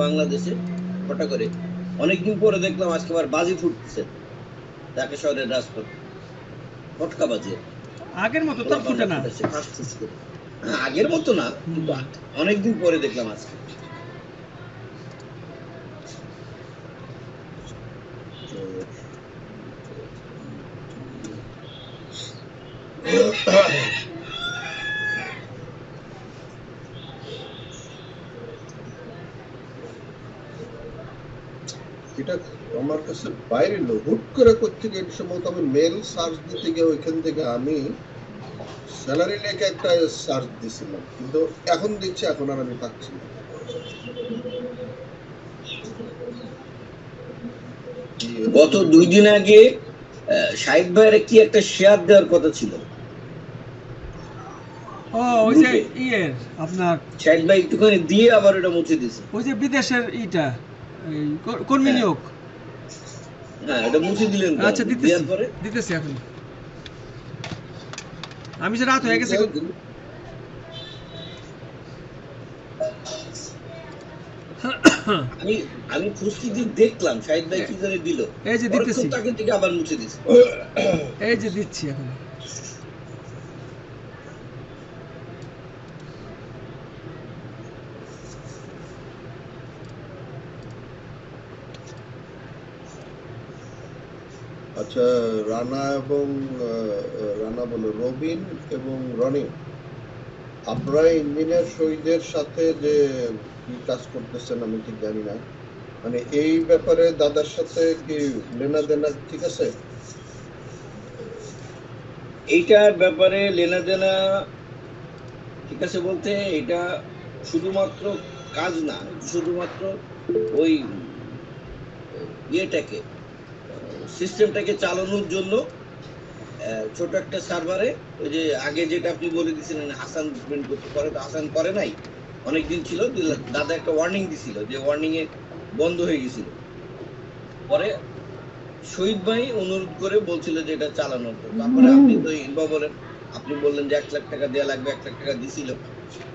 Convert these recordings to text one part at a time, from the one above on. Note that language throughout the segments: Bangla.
বাংলাদেশে হঠাৎ করে অনেকদিন পরে দেখলাম আজকে আবার বাজি ফুটতেছে ঢাকা শহরের রাজপথে, ফটকা বাজি। আগের মতো তো ফুটে না, আগের মতো না, কিন্তু অনেকদিন পরে দেখলাম আজকে। এটা আমার কাছে বাইরে এলো হুট করে কোথেকে এই সময় আমি মেল সার্চ দিতে গিয়ে ওইখান থেকে আমি স্যালারি লেখে একটা সার্চ দিছিলাম, কিন্তু এখন দিচ্ছে এখন আর আমি পাচ্ছি না। গত 2 দিন আগে শাহিদ ভাইয়ের কি একটা শেয়ার দেওয়ার কথা ছিল। ও ওই যে ইয়ের আপনার শাহিদ ভাই একটুখানি দিয়ে আবার ওটা মুছে দিছে। ওই যে বিদেশের ইটা এই কর্মী নিয়োগ, হ্যাঁ এটা মুছে দিলেন। আচ্ছা দিতেছি এখন। আমি যে রাত হয়ে গেছে আমি খুশকি দেখলাম শাহিদ ভাই কি করে দিল। এই যে দিতেছি, তাকে থেকে আবার মুছে দিছে। এই যে দিচ্ছি এখন। আচ্ছা, রানা এবং রানা বলে রবিন এবং রনি, আপনারা ইঞ্জিনিয়ার শহীদের সাথে যে কি কাজ করতেছেন আমি ঠিক জানি না, মানে এই ব্যাপারে দাদার সাথে কি লেনা দেনা ঠিক আছে? এইটার ব্যাপারে লেনা দেনা ঠিক আছে বলতে এটা শুধুমাত্র কাজ না, শুধুমাত্র ওই ইয়েটাকে সিস্টেমটাকে চালানোর জন্য ছোট একটা সার্ভারে ওই যে আগে যেটা আপনি বলে দিয়েছিলেন হাসান প্রিন্ট করতে পারে, তো হাসান করে নাই, অনেকদিন ছিল, দাদা একটা ওয়ার্নিং দিছিল, যে ওয়ার্নিং এ বন্ধ হয়ে গেছিল। পরে শহীদ ভাই অনুরোধ করে বলছিল যে এটা চালানোর, তারপরে আপনি তো ইনভলভ বলেন, আপনি বললেন যে 1 লাখ টাকা দেওয়া লাগবে, 1 লাখ টাকা দিছিল,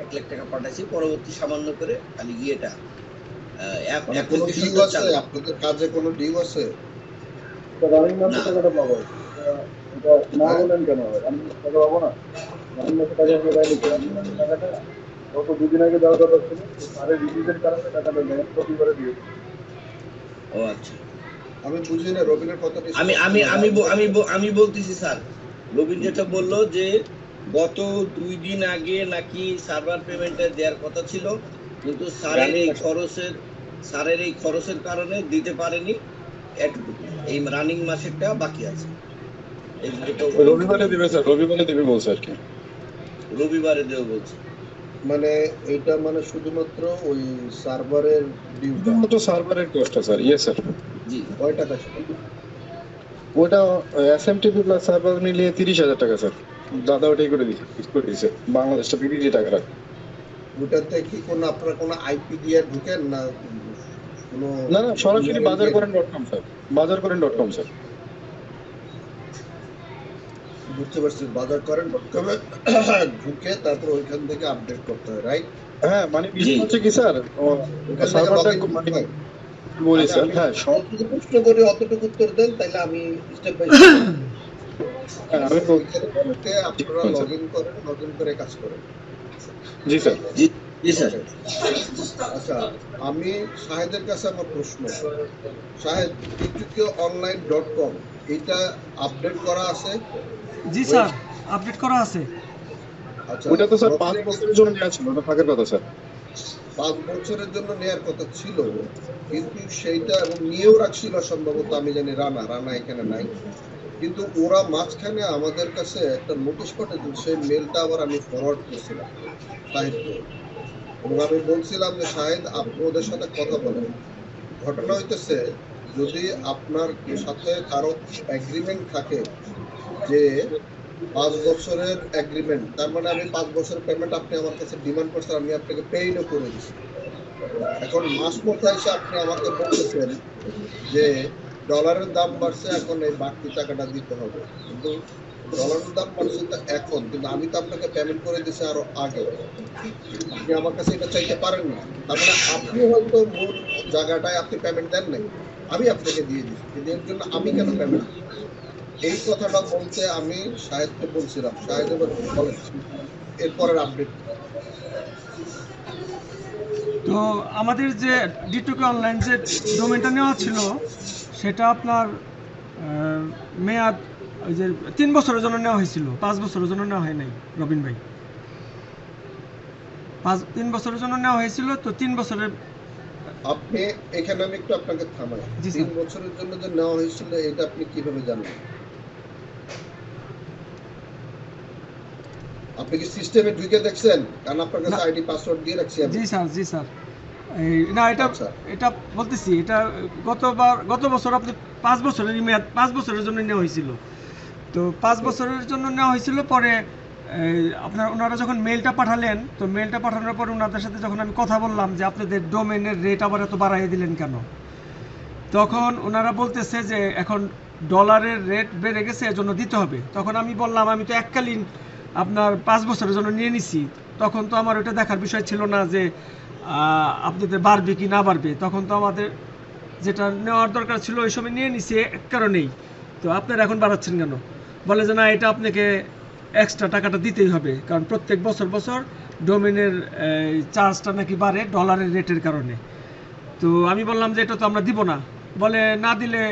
1 লাখ টাকা পাঠাইছি, পরবর্তী সামান্য করে খালি ইয়েটা আপনাদের কাজে কোনো ডিউ আছে? রানিং মাসে টাকাটা পাবো, এটা না বলেন কেন? রানিং মাসে টাকা পাবো না? রানিং মাসে টাকা আপনি পাইলে টাকাটা গত 2 দিন আগে দেওয়ার কথা ছিল, আরে রিলিজের কারণে টাকাটা নেক্সট প্রতিবারে দিয়েছে। ও আচ্ছা, আমি বুঝি না রবিনের কথাটা। আমি আমি আমি আমি বলতেছি স্যার, রবিন যেটা বললো যে গত 2 দিন আগে নাকি সার্ভার পেমেন্টে দেওয়ার কথা ছিল, কিন্তু স্যারের এই খরচের কারণে দিতে পারেনি, এই রানিং মাসেরটা বাকি আছে। রবিবারে দিবে স্যার, রবিবারে দিবে বলছে আর কি, রবিবারে দেব বলছে। মানে এটা মানে শুধুমাত্র ওই সার্ভারের ডিউ, শুধুমাত্র সার্ভারের কস্টটা স্যার। Yes sir. জি, কয় টাকা সেটা? ওটা এসএমটিপি প্লাস সার্ভার মিলিয়ে 30,000 টাকা স্যার। দাদা ওটাই করে দিয়েছে বাংলাদেশটা বিদেশি টাকা রাখ। ওটাতে কি কোনো আপনারা কোনো আইপি দিয়ে ঢুকেন না? না সরাসরি বাজারকরেন.com স্যার, বাজারকরেন.com স্যার। বুঝতে পারছি, বাজারকরেন.com ঢুকে তারপর ওইখান থেকে আপডেট করতে হয়, রাইট? হ্যাঁ মানে বিষয় হচ্ছে কি স্যার, সার্ভারটা মানে বলি স্যার, হ্যাঁ যতটুকু প্রশ্ন করে অতটুকু উত্তর দেন, তাইলে আমি স্টেপ বাই স্টেপ আপনারা লগইন করে কাজ করেন। জি স্যার। জি স্যার। আচ্ছা, আমি শাহেদের কাছে আমার প্রশ্ন, শাহেদ টিকটকে.online.com এটা আপডেট করা আছে? জি স্যার, আপডেট করা আছে। আচ্ছা, ওটা তো স্যার 5 বছরের জন্য নেওয়া ছিল, ওটা থাকার কথা স্যার। 5 বছরের জন্য নেওয়ার কথা ছিল, কিন্তু সেইটা এবং নিয়েও রাখছিল সম্ভবত, আমি জানি রানা এখানে নাই, কিন্তু ওরা মাঝখানে আমাদের কাছে একটা নোটিশ পাঠিয়েছিল, সেই মেলটা আবার আমি ফরওয়ার্ড করছিলাম শাহেদকে, এবং আমি বলছিলাম যে শাহেদ আপনি ওদের সাথে কথা বলেন। ঘটনা হইতেছে, যদি আপনার সাথে কারো এগ্রিমেন্ট থাকে যে 5 বছরের এগ্রিমেন্ট, তার মানে আমি 5 বছরের পেমেন্ট আপনি আমার কাছে ডিমান্ড করছেন, আমি আপনাকে পেইনও করে দিচ্ছি। এখন মাস মধ্যে এসে আপনি আমাকে বলতেছেন যে ডলারের দাম বাড়ছে, এখন এই বাড়তি টাকাটা দিতে হবে, কিন্তু ডলারের দাম বাড়ছে তো এখন, কিন্তু আমি তো আপনাকে পেমেন্ট করে দিয়েছি আরো আগে। আপনি আমার কাছে এটা চাইতে পারেন না, তার মানে আপনি হয়তো মূল জায়গাটায় আপনি পেমেন্ট দেন নাই, আমি আপনাকে দিয়ে দিচ্ছি, কিন্তু এর জন্য আমি কেন পেমেন্ট? এই কথাটা বলতে আমি শাহেদকে বলছিলাম, শাহেদ এবার বলেন এরপরের আপডেট। তো আমাদের যে ডিটুকে অনলাইন যে ডোমেনটা নেওয়া ছিল সেটা আপনার মেয়াদ ওই যে 3 বছরের জন্য নেওয়া হয়েছিল, 5 বছরের জন্য নেওয়া হয় নাই রবিন ভাই। 3 বছরের জন্য নেওয়া হয়েছিল, তো 3 বছরের। আপনি এখানে আমি একটু আপনাকে থামাই, জি স্যার। 3 বছরের জন্য যে নেওয়া হয়েছিল এটা আপনি কিভাবে জানেন? আপনি কি সিস্টেমে ঢুকে দেখছেন? কারণ আপনার কাছে না। আইডি পাসওয়ার্ড দিয়ে রাখছি আমি। জি স্যার, জি স্যার। না, এটা আচ্ছা। এটা বলতেছি, এটা গত বছর আপনি 5 বছরের মেয়াদ, 5 বছরের জন্য নেওয়া হয়েছিল। তো 5 বছরের জন্য নেওয়া হয়েছিল, পরে আপনার ওনারা যখন মেলটা পাঠালেন, তো মেলটা পাঠানোর পর ওনাদের সাথে যখন আমি কথা বললাম যে আপনাদের ডোমেনের রেট আবার এত বাড়াইয়ে দিলেন কেন, তখন ওনারা বলতেছে যে এখন ডলারের রেট বেড়ে গেছে, এজন্য দিতে হবে। তখন আমি বললাম আমি তো এককালীন আপনার 5 বছরের জন্য নিয়ে নিছি, তখন তো আমার ওটা দেখার বিষয় ছিল না যে আপনাদের বাড়বে কি না বাড়বে। তখন তো আমাদের যেটা নেওয়ার দরকার ছিল ওই সময় নিয়ে নিছি এক কারণেই। তো আপনারা এখন বাড়াচ্ছেন কেন? বলে যে না, এটা আপনাকে এক্সট্রা টাকাটা দিতেই হবে, কারণ প্রত্যেক বছর বছর ডোমেনের চার্জটা নাকি বাড়ে ডলারের রেটের কারণে। তো আমি বললাম যে এটা তো আমরা দিব না। বলে না দিলে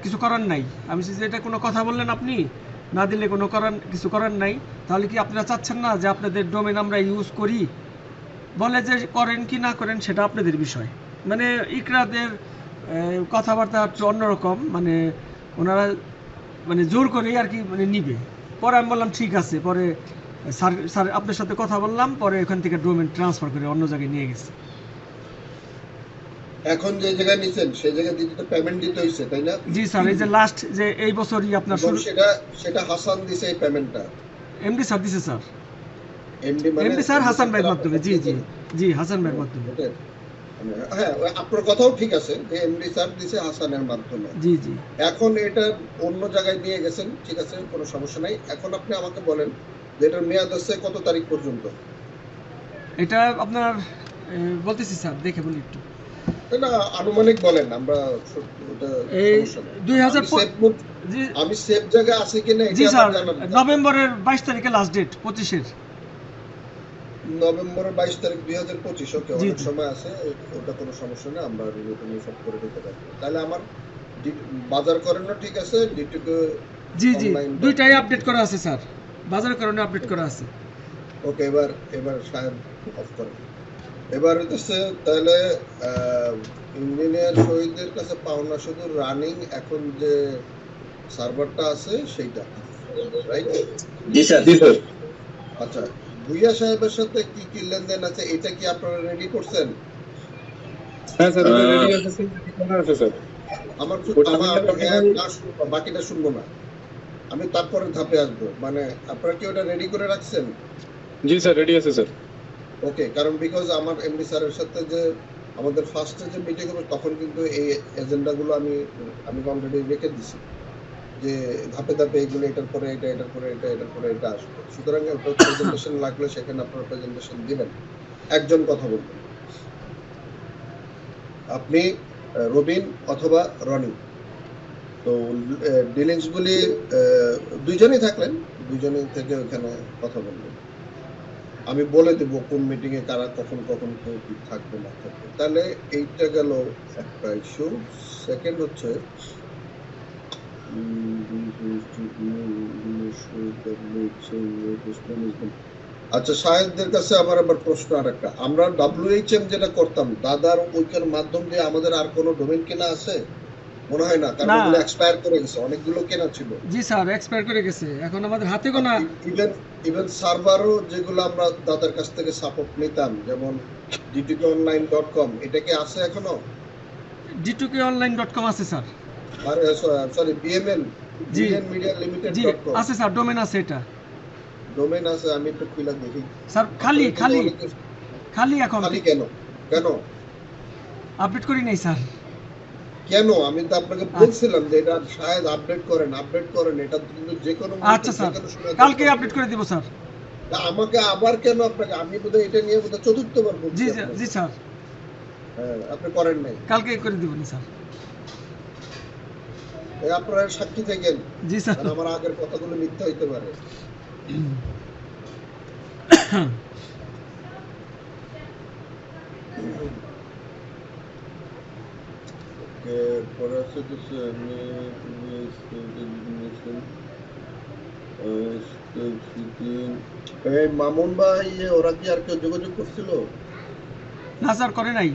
কিছু করার নাই। আমি বলছি যে এটা কোনো কথা বললেন আপনি? না দিলে কিছু করার নাই। তাহলে কি আপনারা চাচ্ছেন না যে আপনাদের ডোমেন আমরা ইউজ করি? বলে যে করেন কি না করেন সেটা আপনাদের বিষয়। মানে ইকরাদের কথাবার্তা একটু অন্যরকম, মানে ওনারা মানে জোর করেই আর কি মানে নিবে। পরে আমি বললাম ঠিক আছে, পরে স্যার আপনার সাথে কথা বললাম, পরে ওখান থেকে ডোমেন ট্রান্সফার করে অন্য জায়গায় নিয়ে গেছে। এখন যে জায়গায় নিছেন সেই জায়গায় দিতে তো পেমেন্ট দিতে হইছে, তাই না? জি স্যার, এই যে লাস্ট যে এই বছরই আপনার এবং সেটা হাসান দিছে এই পেমেন্টটা। এমডি স্যার দিছে স্যার। এমডি মানে এমডি স্যার হাসান ভাইয়ের মাধ্যমে। জি জি জি, হাসান ভাইয়ের মাধ্যমে। হ্যাঁ, আপনার কথাও ঠিক আছে যে এমডি স্যার দিছে হাসানের মাধ্যমে। জি জি। এখন এটা অন্য জায়গায় নিয়ে গেছেন, ঠিক আছে, কোনো সমস্যা নাই। এখন আপনি আমাকে বলেন যে এটার মেয়াদ আছে কত তারিখ পর্যন্ত? এটা আপনার বলতেছি স্যার, দেখে বলি একটু। এটা আনুমানিক বলেন, আমরা ওটা এই সমস্যা নেই। 2000 জি আমি সেফ জায়গায় আছে কিনা জি এটা স্যার, আমার জানার দরকার। নভেম্বরের 22 তারিখে লাস্ট ডেট, 25-এর। নভেম্বরের 22 তারিখ 2025। ওকে, জি, অনেক জি। সময় আছে, ওটা কোনো সমস্যা নেই, আমরা রিসলভ করে দিতে পারবো। তাহলে আমার বাজার করেন না, ঠিক আছে, ডিটিকে জি জি, অনলাইন দুইটাই আপডেট করা আছে স্যার, বাজারের কারণে আপডেট করা আছে। ওকে। এবার সাহেব অফ করেন। এবার হচ্ছে তাহলে ইঞ্জিনিয়ার শহীদের কাছে পাওনা শুধু রানিং এখন যে সার্ভারটা আছে সেইটা, রাইট? জি স্যার। জি স্যার। আচ্ছা, ভুইয়া সাহেবের সাথে কি কি লেনদেন আছে এটা কি আপনারা রেডি করছেন? হ্যাঁ স্যার, এটা রেডি আছে, সিগনেচার আছে স্যার। আমার ওটা আমার আমি হ্যাঁ না শুনবো, বাকিটা শুনবো না, আমি তারপরে ধাপে আসবো। মানে আপনারা কি ওটা রেডি করে রাখছেন? জি স্যার, রেডি আছে স্যার। ওকে, কারণ বিকজ আমার এমডি স্যারের সাথে যে আমাদের ফার্স্টে যে মিটিং হবে তখন কিন্তু এই এজেন্ডাগুলো আমি অলরেডি রেখে দিছি যে ধাপে ধাপে এগুলো, এটার পরে এটা, এটার পরে এটা, এটার পরে এটা আসবে। সুতরাং ওটা প্রেজেন্টেশন লাগলে সেখানে আপনারা প্রেজেন্টেশন দিবেন। একজন কথা বলবেন, আপনি রবিন অথবা রনি। তো ডিলিংস গুলি দুইজনেই থাকলেন, দুইজনেই থেকে ওখানে কথা বলবেন। আমি বলে দেব কোন মিটিং এ কারা কখন কখন কেউ কি থাকবে না থাকবে। তাহলে এইটা গেল একটা ইস্যু। সেকেন্ড হচ্ছে আচ্ছা, সাহেবদের কাছে আমার আবার প্রশ্ন আর একটা, আমরা WHM যেটা করতাম দাদার ওইটার মাধ্যম দিয়ে আমাদের আর কোনো ডোমেইন কেনা আছে? মনে হয় না, কারণ না। ওগুলো এক্সপায়ার করে গেছে, অনেকগুলো কেনা ছিল। জি স্যার, এক্সপায়ার করে গেছে, এখন আমাদের হাতে গোনা। ইভেন সার্ভারও যেগুলো আমরা দাদার কাছ থেকে সাপোর্ট নিতাম, যেমন dtkonline.com, এটা কি আছে এখনো? d2konline.com আছে স্যার। আরে সরি, BML, জি বিলিয়ন মিডিয়া জি লিমিটেড.com আছে স্যার, ডোমেন আছে এটা। ডোমেইন আছে, আমি একটু খুলে দেখি। স্যার খালি আপনারা খালি কিন্তু অনেকে- খালি এখন খালি কেন কেন? আপডেট করি নাই স্যার। কেন আমি তো আপনাকে বলছিলাম যে এটা শায়দ আপডেট করেন এটা কিন্তু যে কোনো মুহূর্তে, আচ্ছা স্যার, যে কোনো সময় কালকে আপডেট করে দিব স্যার। তা আমাকে আবার কেন আপনাকে, আমি বোধহয় এটা নিয়ে বোধহয় চতুর্থবার বলছি জি আপনাকে। জি স্যার, হ্যাঁ, আপনি করেন নাই, কালকে করে দিবেন স্যার। এই আপনারা সাক্ষী থাকেন, জি স্যার। কারণ আমার আগের কথাগুলো মিথ্যা হইতে পারে। পরে আছে এই মামুন ভাই, ওরা কি আর কেউ যোগাযোগ করছিল? না স্যার, করে নাই।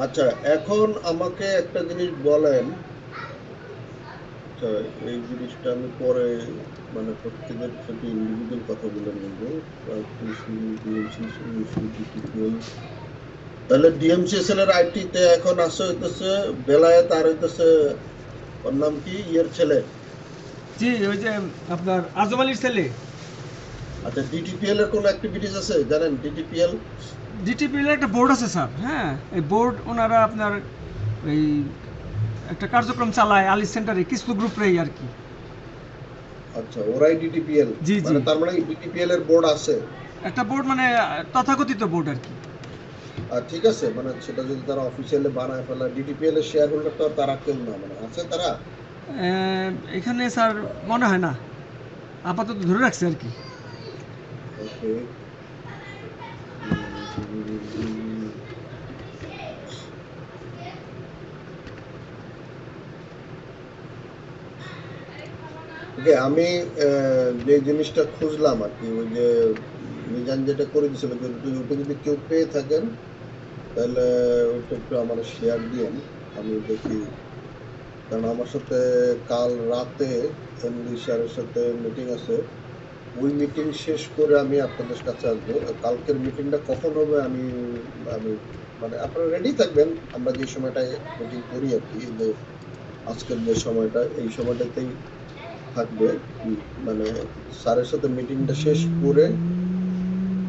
আচ্ছা, এখন আমাকে একটা জিনিস বলেন। আচ্ছা, এই জিনিসটা আমি পরে মানে প্রত্যেকের সাথে ইন্ডিভিজুয়াল কথা বলে নেব। তাহলে ডিএমসিএসএল এর আইটি তে এখন আসে হইতেছে বেলায়েত, আর হইতেছে ওর নাম কি, ইয়ের ছেলে। জি, ওই যে আপনার আজম আলীর ছেলে। আচ্ছা, ডিটিপিএল এর কোন অ্যাক্টিভিটিস আছে জানেন? ডিটিপিএল ডিটিপিএল একটা বোর্ড আছে স্যার, হ্যাঁ, এই বোর্ড ওনারা আপনার এই একটা কার্যক্রম চালায় আলী সেন্টারে কিছু গ্রুপ রেই আর কি। আচ্ছা, ওরাই ডিটিপিএল, জি, জি। মানে তার মানে ডিটিপিএল এর বোর্ড আছে। একটা বোর্ড মানে তথাকথিত বোর্ড আর কি। আর ঠিক আছে, মানে সেটা যদি তারা অফিসিয়ালি বানায় ফেলা, ডিটিপিএল এর শেয়ার হোল্ডার তো আর তারা কেউ না, মানে আছে তারা। এখানে স্যার মনে হয় না, আপাতত ধরে রাখছে আর কি। ওকে, ওকে, আমি যে জিনিসটা খুঁজলাম আর কি, ওই যে মিজান যেটা করে দিছিল, ওটা যদি কেউ পেয়ে থাকেন তাহলে ওটা একটু আমার শেয়ার দিন, আমি দেখি। কারণ আমার সাথে কাল রাতে এমডি স্যারের সাথে মিটিং আছে, ওই মিটিং শেষ করে আমি আপনাদের কাছে আসবো। কালকের মিটিংটা কখন হবে আমি আমি মানে আপনারা রেডি থাকবেন, আমরা যে সময়টায় মিটিং করি আর কি, যে আজকের যে সময়টা, এই সময়টাতেই থাকবে। মানে স্যারের সাথে মিটিংটা শেষ করে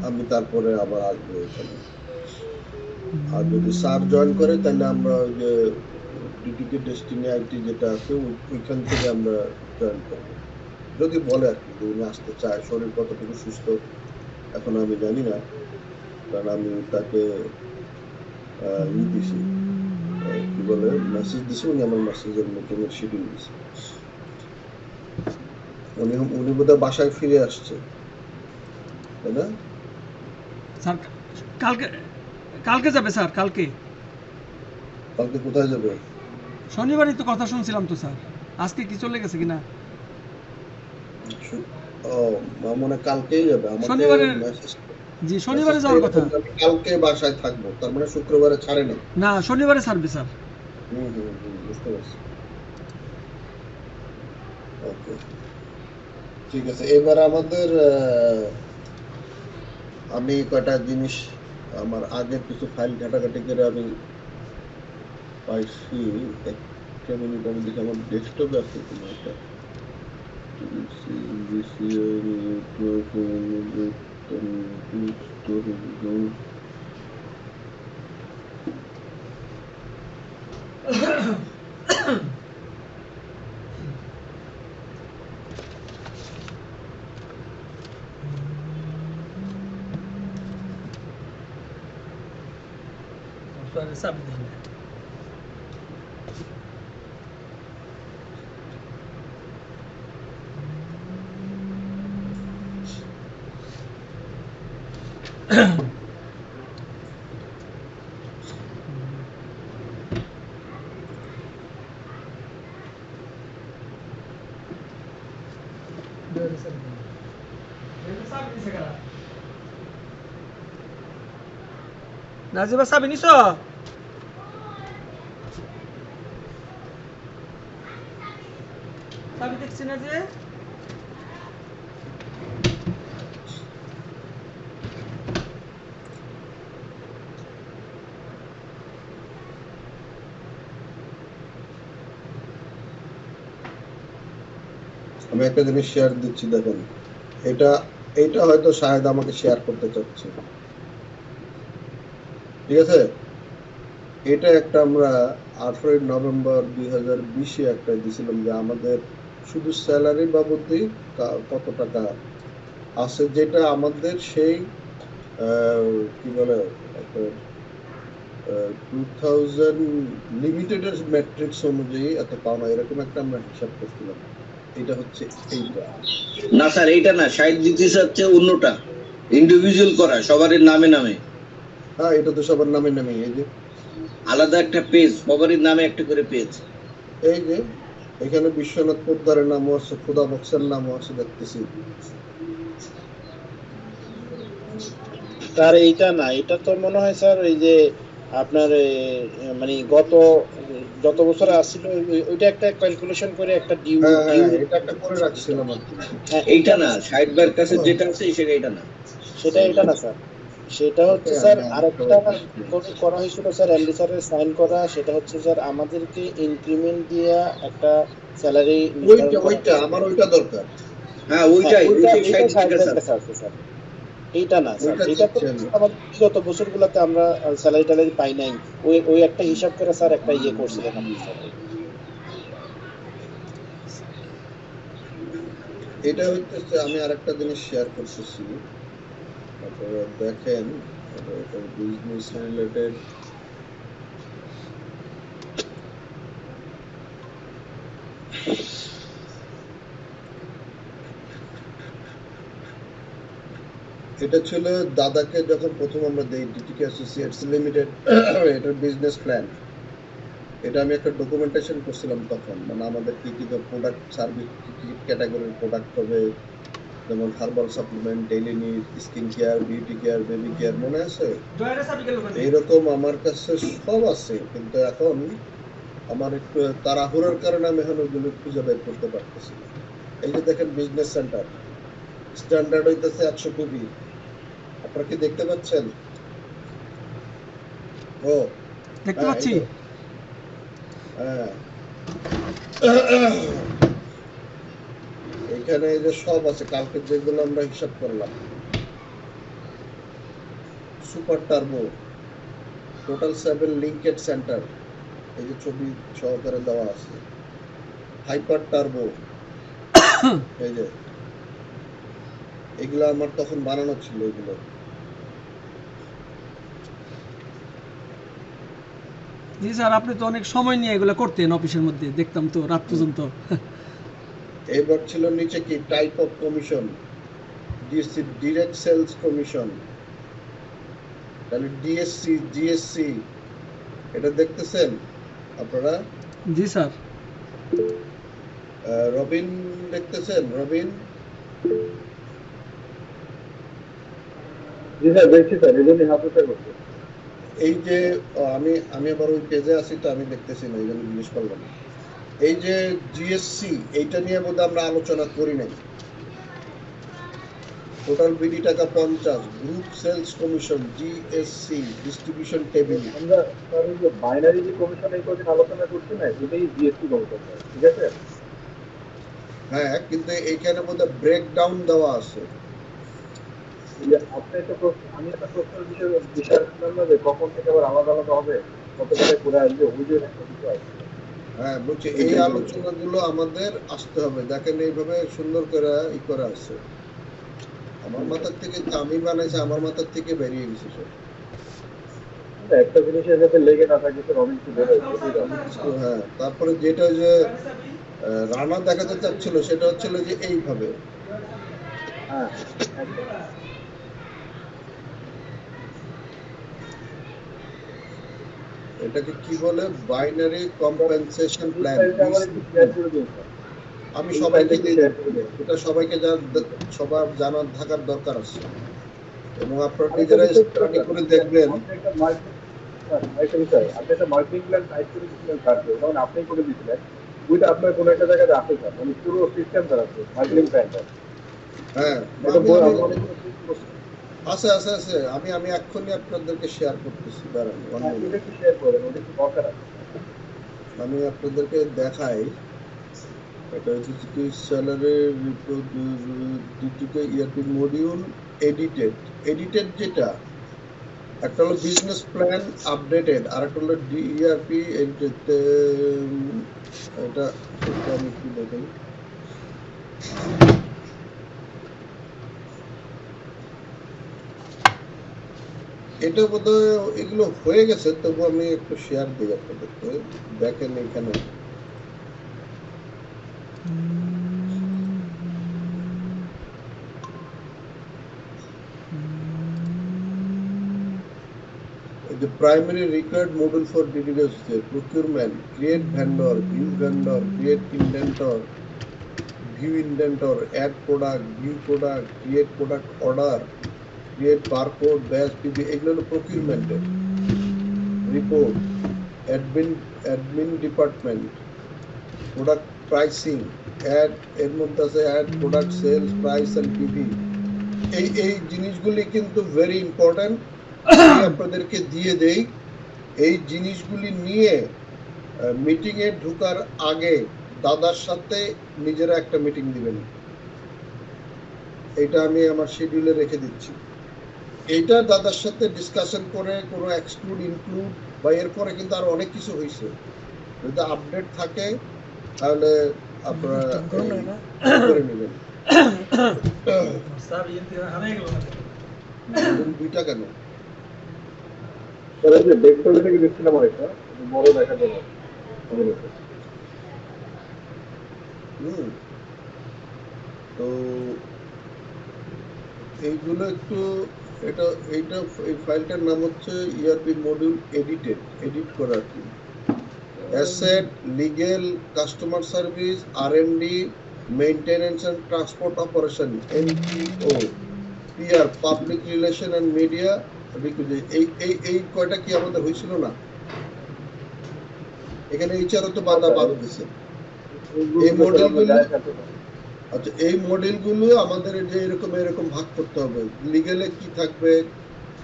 আমি তারপরে আবার আসবো এখানে। আর যদি স্যার জয়েন করে তাহলে আমরা ওই যে ডিটিকে ডেস্টিনি আইটি যেটা আছে ওইখান থেকে আমরা জয়েন করবো, যদি বলে আর কি, উনি আসতে চায়। শরীর কতটুকু সুস্থ এখন আমি জানি না, কারণ আমি তাকে দিছি, কি বলে, মেসেজ দিছি, উনি আমার মেসেজের মিটিং এর শিডিউল দিছে। উনি বোধহয় বাসায় ফিরে আসছে, তাই না? স্যার কালকে কালকে যাবে স্যার, কালকে। কালকে কোথায় যাবে? শনিবারই তো কথা শুনছিলাম তো স্যার, আজকে কি চলে গেছে কিনা। ও, মানে কালকেই যাবে? শনিবারে, জি শনিবারে যাওয়ার কথা। কালকে বাসায় থাকবো, তার মানে শুক্রবারে ছাড়ে না? না, শনিবারে ছাড়বে স্যার। বুঝতে পারছি। ওকে, ঠিক আছে। এবার আমাদের আমি কয়টা জিনিস, আমার আগের কিছু ফাইল ঘাটাঘাটি করে আমি পাইছি। একটা মিনিট, আমি দেখি আমার ডেস্কটপে আছে কিনা এটা। নাজিবা সাবি নিছ? সাবি দেখছি না যে। আমি একটা জিনিস শেয়ার দিচ্ছি, দেখেন। এটা হয়তো শায়দ আমাকে শেয়ার করতে চাচ্ছে, ঠিক আছে? এটা একটা আমরা 18 নভেম্বর 2020-এ একটা দিছিলাম যে আমাদের শুধু স্যালারি বাবদই কত টাকা আছে, যেটা আমাদের সেই কি বলে একটা 2000 লিমিটেডের ম্যাট্রিক্স অনুযায়ী এত পাওনা, এরকম একটা আমরা হিসাব করছিলাম। এটা হচ্ছে এইটা। না স্যার এইটা না, 60 দিতেছে হচ্ছে অন্যটা, ইন্ডিভিজুয়াল করা সবার নামে নামে, হ্যাঁ, এটা তো সবার নামে নামে। এই যে আলাদা একটা পেজ, সবারই নামে একটা করে পেজ। এই যে এখানে বিশ্বনাথ পোদ্দারের নামও আছে, খোদা বক্সের নামও আছে দেখতেছি। স্যার এইটা না, এটা তো মনে হয় স্যার ওই যে আপনার মানে যত বছর আসছিল ওইটা একটা ক্যালকুলেশন করে একটা ডিউ হ্যাঁ হ্যাঁ, এটা একটা করে রাখছিলাম আর কি। এইটা না, 60 বার কাছে যেটা আছে সেটা এটা না, সেটা এটা না স্যার, সেটা হচ্ছে স্যার আরেকটা করা হয়েছিল স্যার, এমডি স্যারের সাইন করা, সেটা হচ্ছে স্যার আমাদেরকে ইনক্রিমেন্ট দিয়া একটা স্যালারি ওইটা আমার ওইটা দরকার। হ্যাঁ ওইটাই, ওইটাই 60 টাকা স্যার। স্যার এইটা না স্যার, ওইটা এটা তো দিচ্ছেন। আমাদের বিগত বছরগুলোতে আমরা স্যালারি ট্যালারি পাই নাই, ওই একটা হিসাব করে স্যার একটা ইয়ে করছিলেন আপনি স্যার। এটা হচ্ছে আমি আরেকটা জিনিস শেয়ার করতেছি, আপনারা দেখেন, এটা বিজনেস রিলেটেড। এটা ছিল দাদাকে যখন প্রথম আমরা দেই ডিটিকে অ্যাসোসিয়েটস লিমিটেড এটার বিজনেস প্ল্যান। এটা আমি একটা ডকুমেন্টেশন করছিলাম তখন, মানে আমাদের কি কি প্রোডাক্ট সার্ভিস, কি কি ক্যাটাগরির প্রোডাক্ট হবে, যেমন herbal supplement, daily need, skin care, beauty care, baby care, মনে আছে? এইরকম আমার কাছে সব আছে, কিন্তু এখন আমার একটু তাড়াহুড়োর কারণে আমি এখন ওইগুলো খুঁজে বের করতে পারতেছি না। এই যে দেখেন বিজনেস সেন্টার স্ট্যান্ডার্ড হইতেছে 100 কপি, আপনারা কি দেখতে পাচ্ছেন? ও দেখতে হ্যাঁ, পাচ্ছি। এই তো। হ্যাঁ, এখানে এই যে সব আছে, কালকে যেগুলো আমরা হিসাব করলাম। Super turbo, total 7 linked centre, এই যে ছবি সহকারে দেওয়া আছে। হাইপার টার্বো, এই যে এগুলো আমার তখন বানানো ছিল এগুলো। জি স্যার, আপনি তো অনেক সময় নিয়ে এগুলো করতেন অফিসের মধ্যে, দেখতাম তো রাত পর্যন্ত। এবার ছিল নিচে কি type of commission, DSC direct sales commission, তাহলে ডিএসসি জিএসসি, এটা দেখতেছেন আপনারা? জি স্যার। রবিন দেখতেছেন? রবিন জি স্যার, দেখছি স্যার, এই জন্যই হাত উঠে করছি। এই যে আমি আমি আবার ওই পেজে আছি তো আমি দেখতেছি না, এই জন্য জিজ্ঞেস করলাম। এই যে জিএসসি, এইটা নিয়ে বোধহয় আমরা আলোচনা করি নাই। টোটাল বিডি টাকা 50, group sales commission, GSC, distribution table. আমরা স্যার ওই যে বাইনারি যে কমিশন এই কদিন আলোচনা করছি না, এটাই জিএসটি কমিশন স্যার, ঠিক আছে? হ্যাঁ, কিন্তু এইখানে বোধহয় ব্রেকডাউন দেওয়া আছে। এই যে আপনি একটা প্রশ্ন, আমি একটা প্রশ্নের বিষয় করলাম না যে কখন থেকে আবার আলাদা আলাদা হবে, কত টাকায় করে আসবে, ওই যে একটা বিষয় আছে। হ্যাঁ বলছি, এই আলোচনাগুলো আমাদের আসতে হবে। দেখেন এইভাবে সুন্দর করে ই করা আছে, আমার মাথার থেকে আমি বানাইছি, আমার মাথার থেকে বেরিয়ে গেছে সব। একটা জিনিসের সাথে লেগে না থাকে স্যার, অনেক কিছু বেরোয়। হ্যাঁ, তারপরে যেটা যে রানা দেখাতে চাচ্ছিল সেটা হচ্ছিল যে এইভাবে। হ্যাঁ, একদম। এটাকে কি বলে? Binary compensation plan. আমার একটু শেয়ার করে দিন স্যার। আমি সবাইকে দিয়ে দেব। এটা সবাইকে সবার জানার থাকার দরকার আছে, এবং আপনারা নিজেরা স্টাডি করে দেখবেন। আপনি একটা মার্কেটিং প্ল্যান টাইপ করে দিয়েছিলেন স্যারকে, যেমন আপনি করে দিয়েছিলেন, ওইটা আপনার কোনো একটা জায়গায় আছে স্যার, মানে পুরো সিস্টেম স্যার আছে মার্কেটিং প্ল্যানটা। হ্যাঁ, এটা বই আমি- আমি আছে আছে আছে, আমি এক্ষুনি আপনাদেরকে শেয়ার করতেছি, দাঁড়ান one minute। ওটা একটু শেয়ার করেন, ওটা একটু দরকার আছে। আমি আপনাদেরকে দেখাই। এটা হচ্ছে কি স্যালারি ডিটিকে ইয়ারপি মডিউল এডিটেড যেটা, একটা হলো বিজনেস প্ল্যান আপডেটেড, আর একটা হলো ডিইআরপি। এটা এটা আমি কি দেখেন, এটা বোধহয় এগুলো হয়ে গেছে, তবু আমি একটু শেয়ার দিই আপনাদেরকে, দেখেন এখানে। The primary required module for DDoS is procurement, create vendor, view vendor, create indentor, view indentor, add product, view product, create product order, create barcode, batch, PB, এগুলো হলো procurement এর report, admin department, product pricing, add এর মধ্যে আছে add product sales price and PB। এই জিনিসগুলি কিন্তু ভেরি ইম্পর্টেন্ট, আপনাদেরকে দিয়ে দেই। এই জিনিসগুলি নিয়ে মিটিং এ ঢোকার আগে দাদার সাথে নিজেরা একটা মিটিং দিবেন। এটা আমি আমার শিডিউলে রেখে দিচ্ছি। এইটা দাদার সাথে ডিসকাশন করে কোনো এক্সক্লুড ইনক্লুড বা এরপরে কিন্তু আরো অনেক কিছু হয়েছে, যদি আপডেট থাকে তাহলে আপনারা করে নেবেন। দুইটা কেন স্যার, এই যে ডেস্কটপে থেকে দেখছিলাম আরেকটা বড় দেখা গেল। তো এইগুলো একটু, এইটা এই ফাইলটার নাম হচ্ছে ইআরপি মডিউল এডিট করা আর কি। Asset, legal, customer service, R and D, maintenance and transport operation, NPO, PR, public relation and media. এই কয়টা কি আমাদের হয়েছিল না? এখানে এইচআরও তো বাদ দিছে। এই মডেলগুলো, আচ্ছা এই মডেলগুলো আমাদের যে এরকম ভাগ করতে হবে। লিগ্যালে কি থাকবে,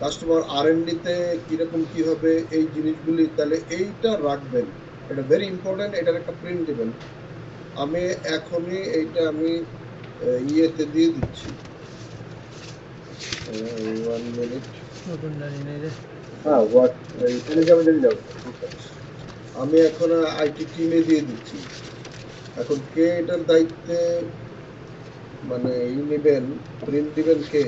কাস্টমার আর&ডিতে কিরকম কি হবে, এই জিনিসগুলি তাহলে এইটা রাখবেন, এটা ভেরি ইম্পর্টেন্ট। এটার একটা প্রিন্ট দিবেন। আমি এখনই এইটা আমি ইয়েতে দিয়ে দিচ্ছি। 1 মিনিট। হ্যাঁ, হোয়াট এই টেলিগ্রামে দিয়ে যাও। আমি এখন আইটি টিমে দিয়ে দিচ্ছি। এখন কে এটার দায়িত্বে মানে নেবেন, প্রিন্ট দিবেন কে?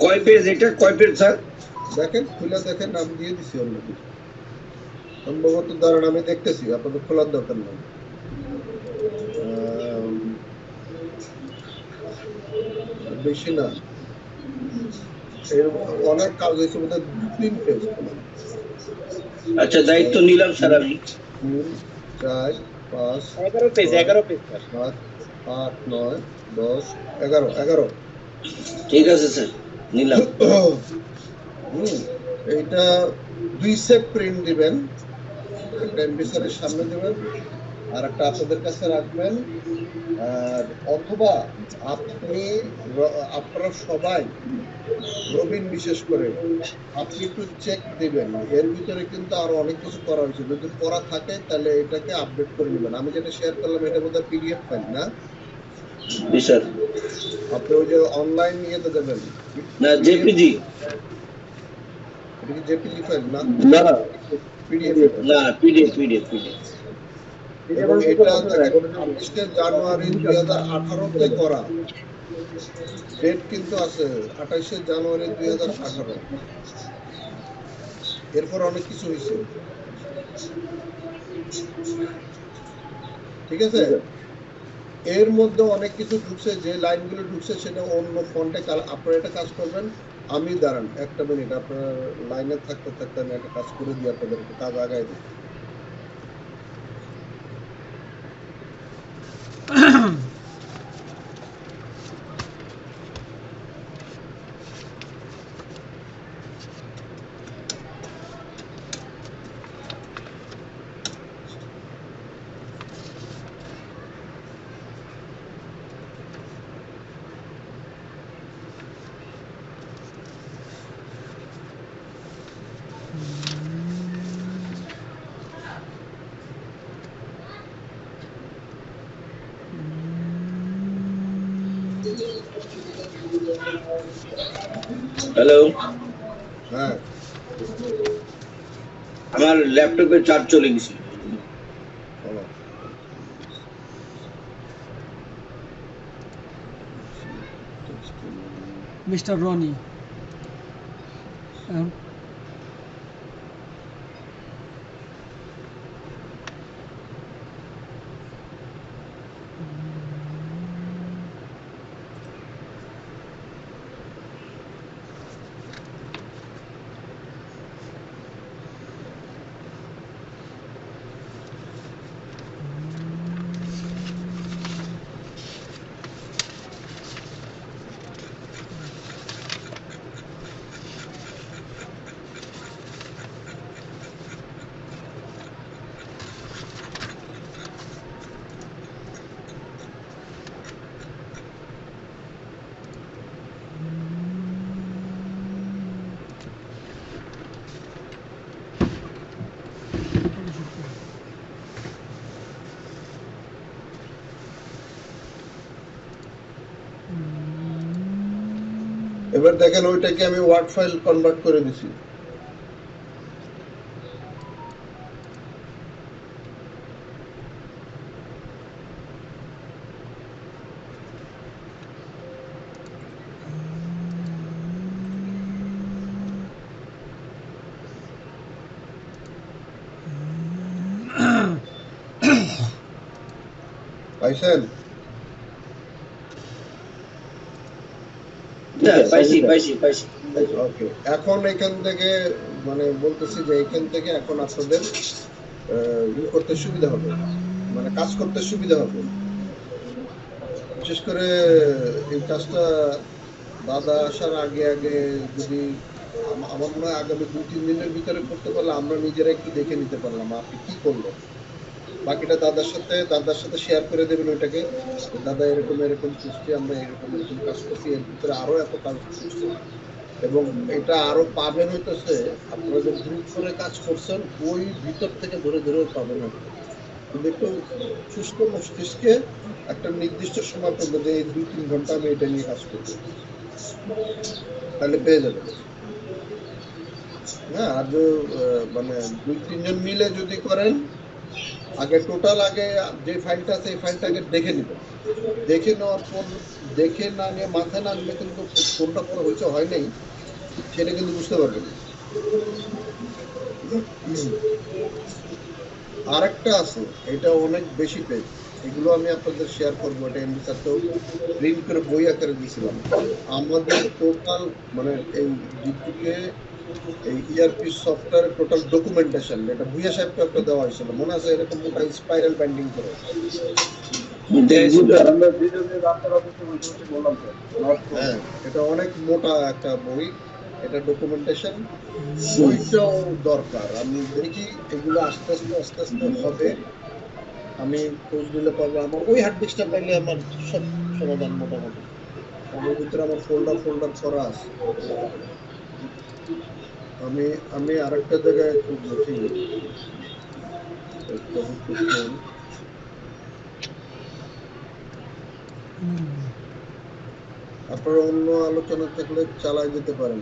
কয় পেজ এটা, কয় পেজ স্যার? দেখেন, খুলে দেখেন, নাম দিয়ে দিছি অলরেডি। সম্ভবত দাঁড়ান আমি দেখতেছি, আপনাদের খোলার দরকার নেই। বেশি না, এর অনেক কাজ হয়েছে, বোধহয় 3 পেজ। আচ্ছা, দায়িত্ব নিলাম স্যার আমি। 3, 4, 5, 11 পেজ স্যার। 7, 8, 9, 10, 11। ঠিক আছে স্যার, নিলাম। এইটা 2 সেট প্রিন্ট দিবেন, একটা এমপি স্যারের সামনে দিবেন আর একটা আপনাদের কাছে রাখবেন। আর অথবা আপনারা সবাই, রবিন বিশেষ করে আপনি একটু চেক দিবেন, এর ভিতরে কিন্তু আরো অনেক কিছু করা হয়েছে। যদি করা থাকে তাহলে এটাকে আপডেট করে নেবেন। আমি যেটা শেয়ার করলাম এটা বোধহয় পিডিএফ ফাইল না? জি স্যার। আপনি ওই যে অনলাইন ইয়েতে দেবেন না, জেপিজি। এটা কি জেপিজি ফাইল না? না, পিডিএফ। না, পিডিএফ। এবং এটা 28 জানুয়ারি 2018 তে করা, ডেট কিন্তু আছে 28 জানুয়ারি 2018। এরপর অনেক কিছু হয়েছে, ঠিক আছে? এর মধ্যে অনেক কিছু ঢুকছে, যে লাইনগুলো ঢুকছে সেটা অন্য ফন্টে। আপনারা এটা কাজ করবেন। আমি দাঁড়ান একটা মিনিট, আপনার লাইনে থাকতে আমি একটা কাজ করে দিই, আপনাদের একটু কাজ আগায় দিই। হ্যালো, হ্যাঁ, আমার ল্যাপটপে চার্জ চলে গেছে। বলো। মিস্টার রনি এবার দেখেন ওইটাকে আমি ওয়ার্ড ফাইল কনভার্ট করে দিছি। পাইছেন? হ্যাঁ, পাইছি পাইছি পাইছি। ওকে, এখন এখান থেকে মানে বলতেছি যে এখান থেকে এখন আপনাদের ই করতে সুবিধা হবে, মানে কাজ করতে সুবিধা হবে। বিশেষ করে এই কাজটা দাদা আসার আগে আগে যদি আমার মনে হয় আগামী 2-3 দিনের ভিতরে করতে পারলে আমরা নিজেরা একটু দেখে নিতে পারলাম আপনি কি করলেন। বাকিটা দাদার সাথে শেয়ার করে দেবেন ওইটাকে, দাদা এরকম এরকম সৃষ্টি, আমরা এরকম এরকম কাজ করছি, এর ভিতরে আরো এত কাজ করছি, এবং এটা আরো পাবেন হইতেছে আপনারা যে গ্রুপ করে কাজ করছেন ওই ভিতর থেকে ধরে ধরেও পাবেন আপনি। কিন্তু একটু সুস্থ মস্তিষ্কে একটা নির্দিষ্ট সময় পর্যন্ত যে এই 2-3 ঘন্টা আমি এটা নিয়ে কাজ করবো, তাহলে পেয়ে যাবেন। হ্যাঁ, আর মানে 2-3 জন মিলে যদি করেন, আগে টোটাল আগে যে ফাইলটা আছে এই ফাইলটা আগে দেখে নিবেন। দেখে নেওয়ার পর দেখে না নিয়ে মাথায় না নিলে কিন্তু কোনটা পরে হয়েছে হয় নাই সেটা কিন্তু বুঝতে পারবেন। আরেকটা আছে, এটা অনেক বেশি পেজ, এগুলো আমি আপনাদের শেয়ার করবো। এটা এমডি স্যারকেও প্রিন্ট করে বই আকারে দিয়েছিলাম। আমাদের টোটাল মানে এই জিটুকে এই ইআরপি সফটওয়্যার টোটাল ডকুমেন্টেশন, এটা ভুইয়া সাহেবকে একটা দেওয়া হয়েছিল, মনে আছে? এরকম মোটা স্পাইরাল বাইন্ডিং করে। আমরা যে জন্য রাস্তার অফিসে বসে বললাম স্যার, হ্যাঁ, এটা অনেক মোটা একটা বই, এটা ডকুমেন্টেশন, বইটাও দরকার। আমি দেখি এগুলো আস্তে আস্তে হবে। আমি খোঁজ দিলে পাবো, আমার ওই হার্ড ডিস্কটা পাইলে আমার সব সমাধান মোটামুটি। আমার ভিতরে আমার ফোল্ডার করা আছে। আমি আরেকটা জায়গায় খুব দেখি, আপনারা অন্য আলোচনা থাকলে চালায় যেতে পারেন।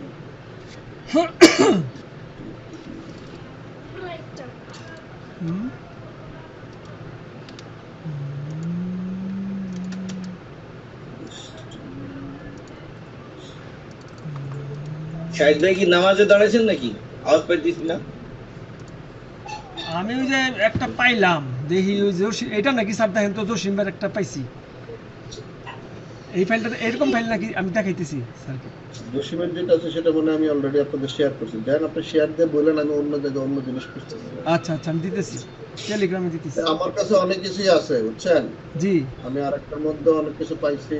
শাহিদ ভাই কি নামাজে দাঁড়াইছেন নাকি? আওয়াজ পাইতেছি না। আমি ওই যে একটা পাইলাম, দেখি ওই যে এটা নাকি স্যার দেখেন তো, জসিমবার একটা পাইছি, এই ফাইলটা এরকম ফাইল নাকি? আমি দেখাইতেছি স্যারকে। জসিমের যেটা আছে সেটা মনে আমি অলরেডি আপনাদের শেয়ার করছি। দেন আপনি শেয়ার দিয়ে বলেন, আমি অন্য জায়গায় অন্য জিনিস খুঁজতেছি। আচ্ছা আচ্ছা, আমি দিতেছি, টেলিগ্রামে দিতেছি। আমার কাছে অনেক কিছুই আছে বুঝছেন। জি, আমি আরেকটার মধ্যে অনেক কিছু পাইছি।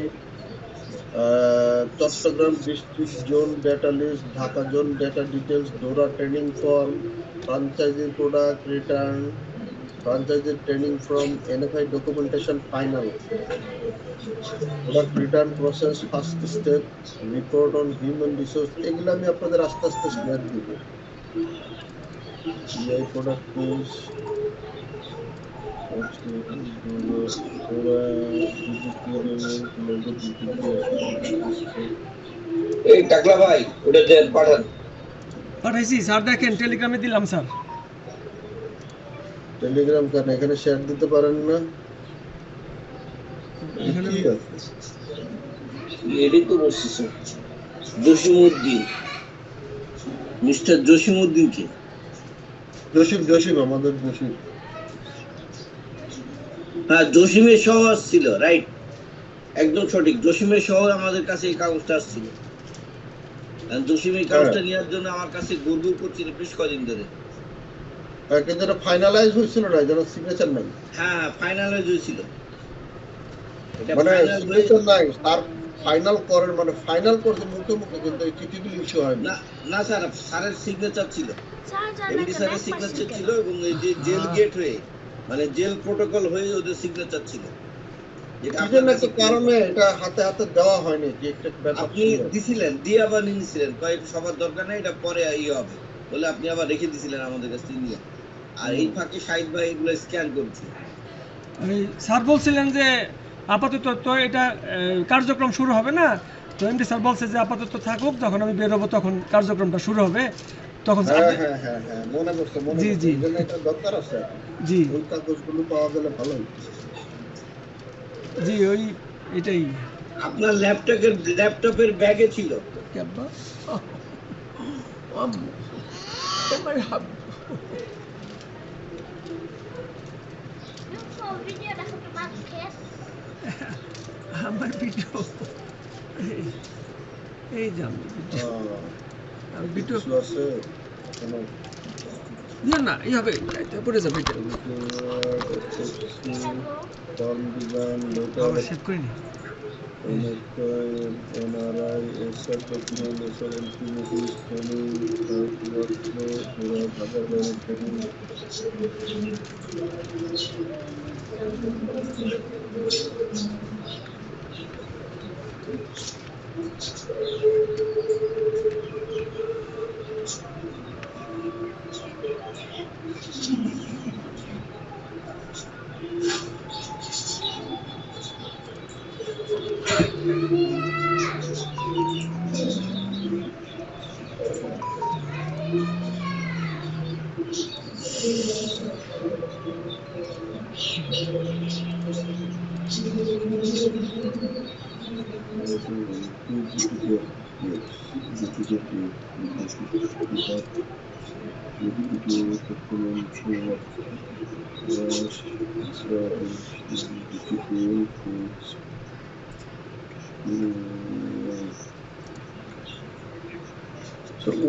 Chittagong district zone data list, Dhaka zone data details, ডোরা training form, franchise product return, franchise training from NFI documentation final, product return process first step, report on human resource, এগুলো আমি আপনাদের আস্তে আস্তে শেয়ার দিব। ইআই প্রোডাক্ট টুলস, এই টাকলা ভাই ওটা দেন পাঠান। পাঠাইছি স্যার, দেখেন টেলিগ্রামে দিলাম স্যার। টেলিগ্রাম কেন এখানে শেয়ার দিতে পারেন না? এখানে কি আছে? এটাই তো বলছি স্যার। জসিমউদ্দিন, মিস্টার জসিমউদ্দিন কে? জসিম আমাদের জসিম। হ্যাঁ, জসিমের শহর আসছিল, রাইট, একদম সঠিক। জসিমের শহর আমাদের কাছে এই কাগজটা আসছিল। আর জসিম এই কাগজটা নেওয়ার জন্য আমার কাছে গুড়গুড় করছিল বেশ কদিন ধরে। কিন্তু এটা ফাইনালাইজ হয়েছিল না, যেন সিগনেচার নাই। হ্যাঁ, ফাইনালাইজ হয়েছিল। এটা মানে ফাইনাল হয়ে সিগনেচার নাই, তার ফাইনাল করেন, মানে ফাইনাল করতে মুখে মুখে, কিন্তু এই চিঠিগুলি ইস্যু হয় না, না। না স্যার, স্যারের সিগনেচার ছিল, এমডি স্যারের সিগনেচার ছিল, এবং এই যে হ্যাঁ। জেল গেট হয়ে মানে জেল প্রোটোকল হয়ে ওদের সিগনেচার ছিল। যেটা কি আপনার জন্য কাছে একটা কারণে এটা হাতে হাতে দেওয়া হয়নি, যে একটা ব্যাপার আপনি ছিল। দিছিলেন, দিয়ে আবার নিয়ে নিছিলেন, কয়েক সবার দরকার নেই, এটা পরে ইয়ে হবে বলে আপনি আবার রেখে দিছিলেন আমাদের কাছ থেকে নিয়ে। আর এই ফাঁকে শাহিদ ভাই এগুলো স্ক্যান করছে। ওই স্যার বলছিলেন যে আপাতত তো এটা কার্যক্রম শুরু হবে না, তো এমডি স্যার বলছে যে আপাতত থাকুক, যখন আমি বেরোবো তখন কার্যক্রমটা শুরু হবে। তখন হ্যাঁ হ্যাঁ হ্যাঁ হ্যাঁ, মনে করছে মনে জি, করছে, জি। এই জন্য এটা দরকার আছে। জি ওই কাগজগুলো পাওয়া গেলে ভালো হতো। জি, ওই এটাই। আপনার ল্যাপটপের ব্যাগে ছিল। আমার ভিডিও এই যে আমি ভিডিও, আমি ভিডিও কিছু আছে কোনো না না এই হবে, এটা পড়ে যাবে, এটা ফর্ম ডিজাইন আবার সেভ করে নি। NRI SR document SR entry training ঢাকার বাইরে ট্রেনিং।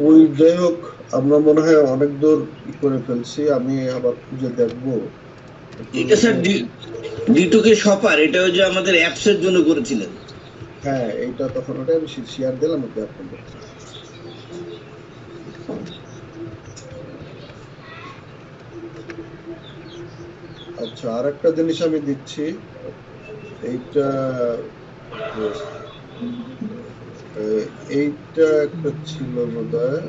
ওই যাই হোক, আমরা মনে হয় অনেক দূর করে ফেলছি, আমি আবার খুঁজে দেখবো। এটা স্যার ডিটুকে শপার, এটা ওই যে আমাদের অ্যাপস এর জন্য করেছিলেন। হ্যাঁ, এইটা তখন ওটা আমি শেয়ার দিলাম ওকে আপনাদের। আচ্ছা, আর একটা জিনিস আমি দিচ্ছি, এইটা এইটা একটা ছিল বোধহয়,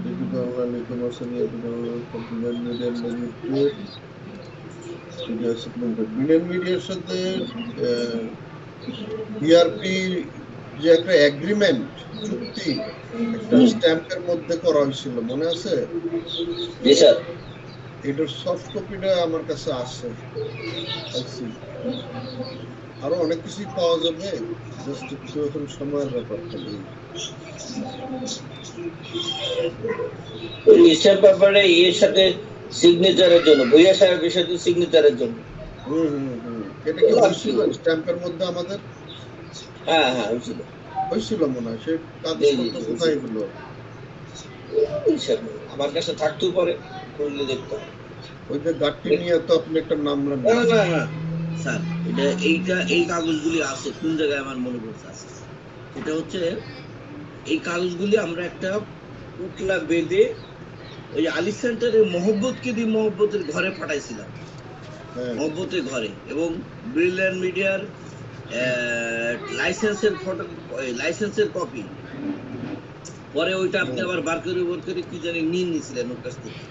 ডিডি বাংলা ইনফরমেশন মিডিয়ার মিডিয়ার সাথে বিআরপি যে একটা এগ্রিমেন্ট চুক্তি একটা স্ট্যাম্পের মধ্যে করা হয়েছিল, মনে আছে? জি স্যার। এটার সফট কপিটা আমার কাছে আছে, আরো অনেক কিছুই পাওয়া যাবে, জাস্ট একটু এখন সময়ের ব্যাপার। খালি স্ট্যাম্প পেপারে এর সাথে সিগনেচারের জন্য, ভুইয়া সাহেবের সাথে সিগনেচারের জন্য। এটা কি হয়েছিল স্ট্যাম্পের মধ্যে আমাদের? হ্যাঁ হ্যাঁ, হয়েছিল, হয়েছিল মনে হয়। সে কাগজপত্র কোথায় এগুলো? আমার কাছে থাকতেও পারে, করলে দেখতাম। ওই যে গাড়ি নিয়ে তো আপনি একটা নাম না না না না স্যার, এটা এই কাগজগুলি আছে কোন জায়গায় আমার মনে পড়ছে আছে। এটা হচ্ছে এই কাগজগুলি আমরা একটা পুতলা বেঁধে ওই আলি সেন্টারের মহব্বতকে দিয়ে মহব্বতের ঘরে পাঠাইছিলাম, মহব্বতের ঘরে, এবং ব্রিলিয়ান্ট মিডিয়ার লাইসেন্সের কপি। পরে ওইটা আপনি আবার বার করে কি জানি নিয়ে নিয়েছিলেন ওর কাছ থেকে,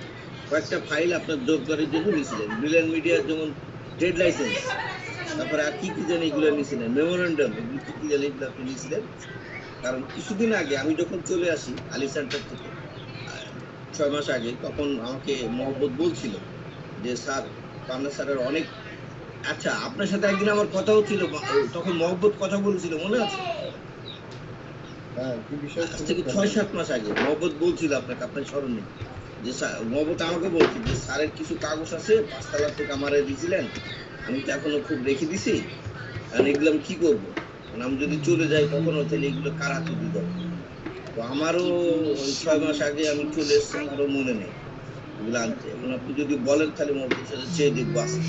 কয়েকটা ফাইল আপনার যোগদানের জন্য নিয়েছিলেন। ব্রিলিয়ান্ট মিডিয়ার যেমন ট্রেড লাইসেন্স, তারপরে আর কি জানি এগুলো নিয়েছিলেন, মেমোরেন্ডাম, এগুলো কি জানি এগুলো আপনি নিয়েছিলেন। কারণ কিছুদিন আগে আমি যখন চলে আসি আলী সেন্টার থেকে 6 মাস আগে, তখন আমাকে মহব্বত বলছিল যে স্যার, পান্না স্যারের অনেক, আচ্ছা আপনার সাথে একদিন আমার কথা হচ্ছিল, তখন মহব্বত কথা বলেছিল মনে আছে? হ্যাঁ, কি বিষয় আজ ছিল থেকে জানেন? 6-7 মাস আগে মহব্বত বলছিল আপনাকে, আপনার স্মরণ নেই? যে মহব্বত আমাকে বলছিল যে স্যারের কিছু কাগজ আছে 5 তলা থেকে আমারে দিয়েছিলেন, আমি তো এখনো খুব রেখে দিছি, কারণ এগুলো আমি কি করবো, কারণ আমি যদি চলে যাই কখনো তাহলে এগুলো কার হাতে দিয়ে যাবো। তো আমারও ওই 6 মাস আগে আমি চলে এসেছি, আমারও মনে নেই এগুলো আনতে। এখন আপনি যদি বলেন তাহলে মহব্বতের সাথে চেয়ে দেখবো আছে।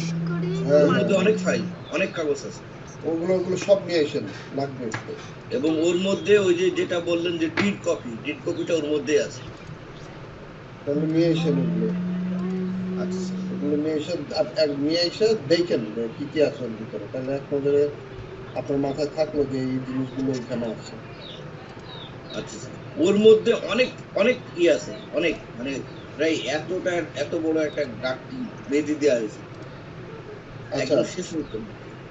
হ্যাঁ, ওর মধ্যে অনেক ফাইল, অনেক কাগজ আছে, ওগুলো সব নিয়ে আসেন, লাগবে। এবং ওর মধ্যে ওই যে যেটা বললেন যে ডিড কপিটা ওর মধ্যেই আছে। তাহলে নিয়ে আসেন ওগুলো। আচ্ছা ওগুলো নিয়ে এসে নিয়ে এসে দেখেন যে কি কি আছে ওর ভিতরে, তাহলে এক নজরে আপনার মাথায় থাকলো যে এই জিনিসগুলো এখানে আছে। আচ্ছা স্যার, ওর মধ্যে অনেক অনেক আছে, অনেক, মানে প্রায় এত বড় একটা গাঁটটি বেঁধে দেওয়া হয়েছে আচ্ছা, একদম শেষ মতো।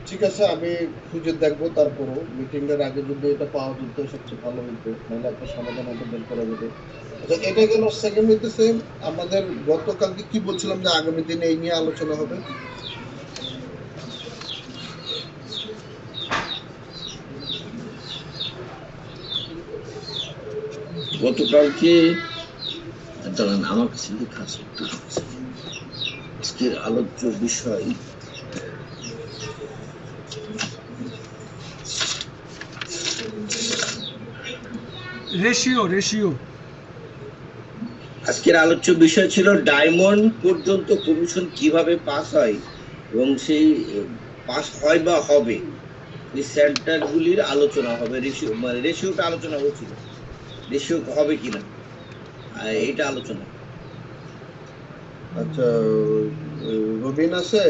ঠিক আছে, আমি খুঁজে দেখবো। তারপরও মিটিংটার আগে যদি এটা পাওয়া যেত সবচেয়ে ভালো হতো, নাহলে একটা সমাধান হয়তো বের করা যেত। আচ্ছা, এটা গেল সেকেন্ড হইতেছে আমাদের গতকালকে কি বলছিলাম যে আগামী দিনে এই নিয়ে আলোচনা হবে। গতকালকে দাঁড়ান, আমার কাছে লেখা আছে একটু। আজকের আলোচ্য বিষয় রেশিও আজকের আলোচ্য বিষয় ছিল ডায়মন্ড পর্যন্ত কমিশন কিভাবে পাস হয়, এবং সেই পাস হয় বা হবে এই সেন্টারগুলির আলোচনা হবে। রেশিওটা আলোচনা হচ্ছিল, রেশিও হবে কিনা এটা আলোচনা। আচ্ছা, রবিন আছে?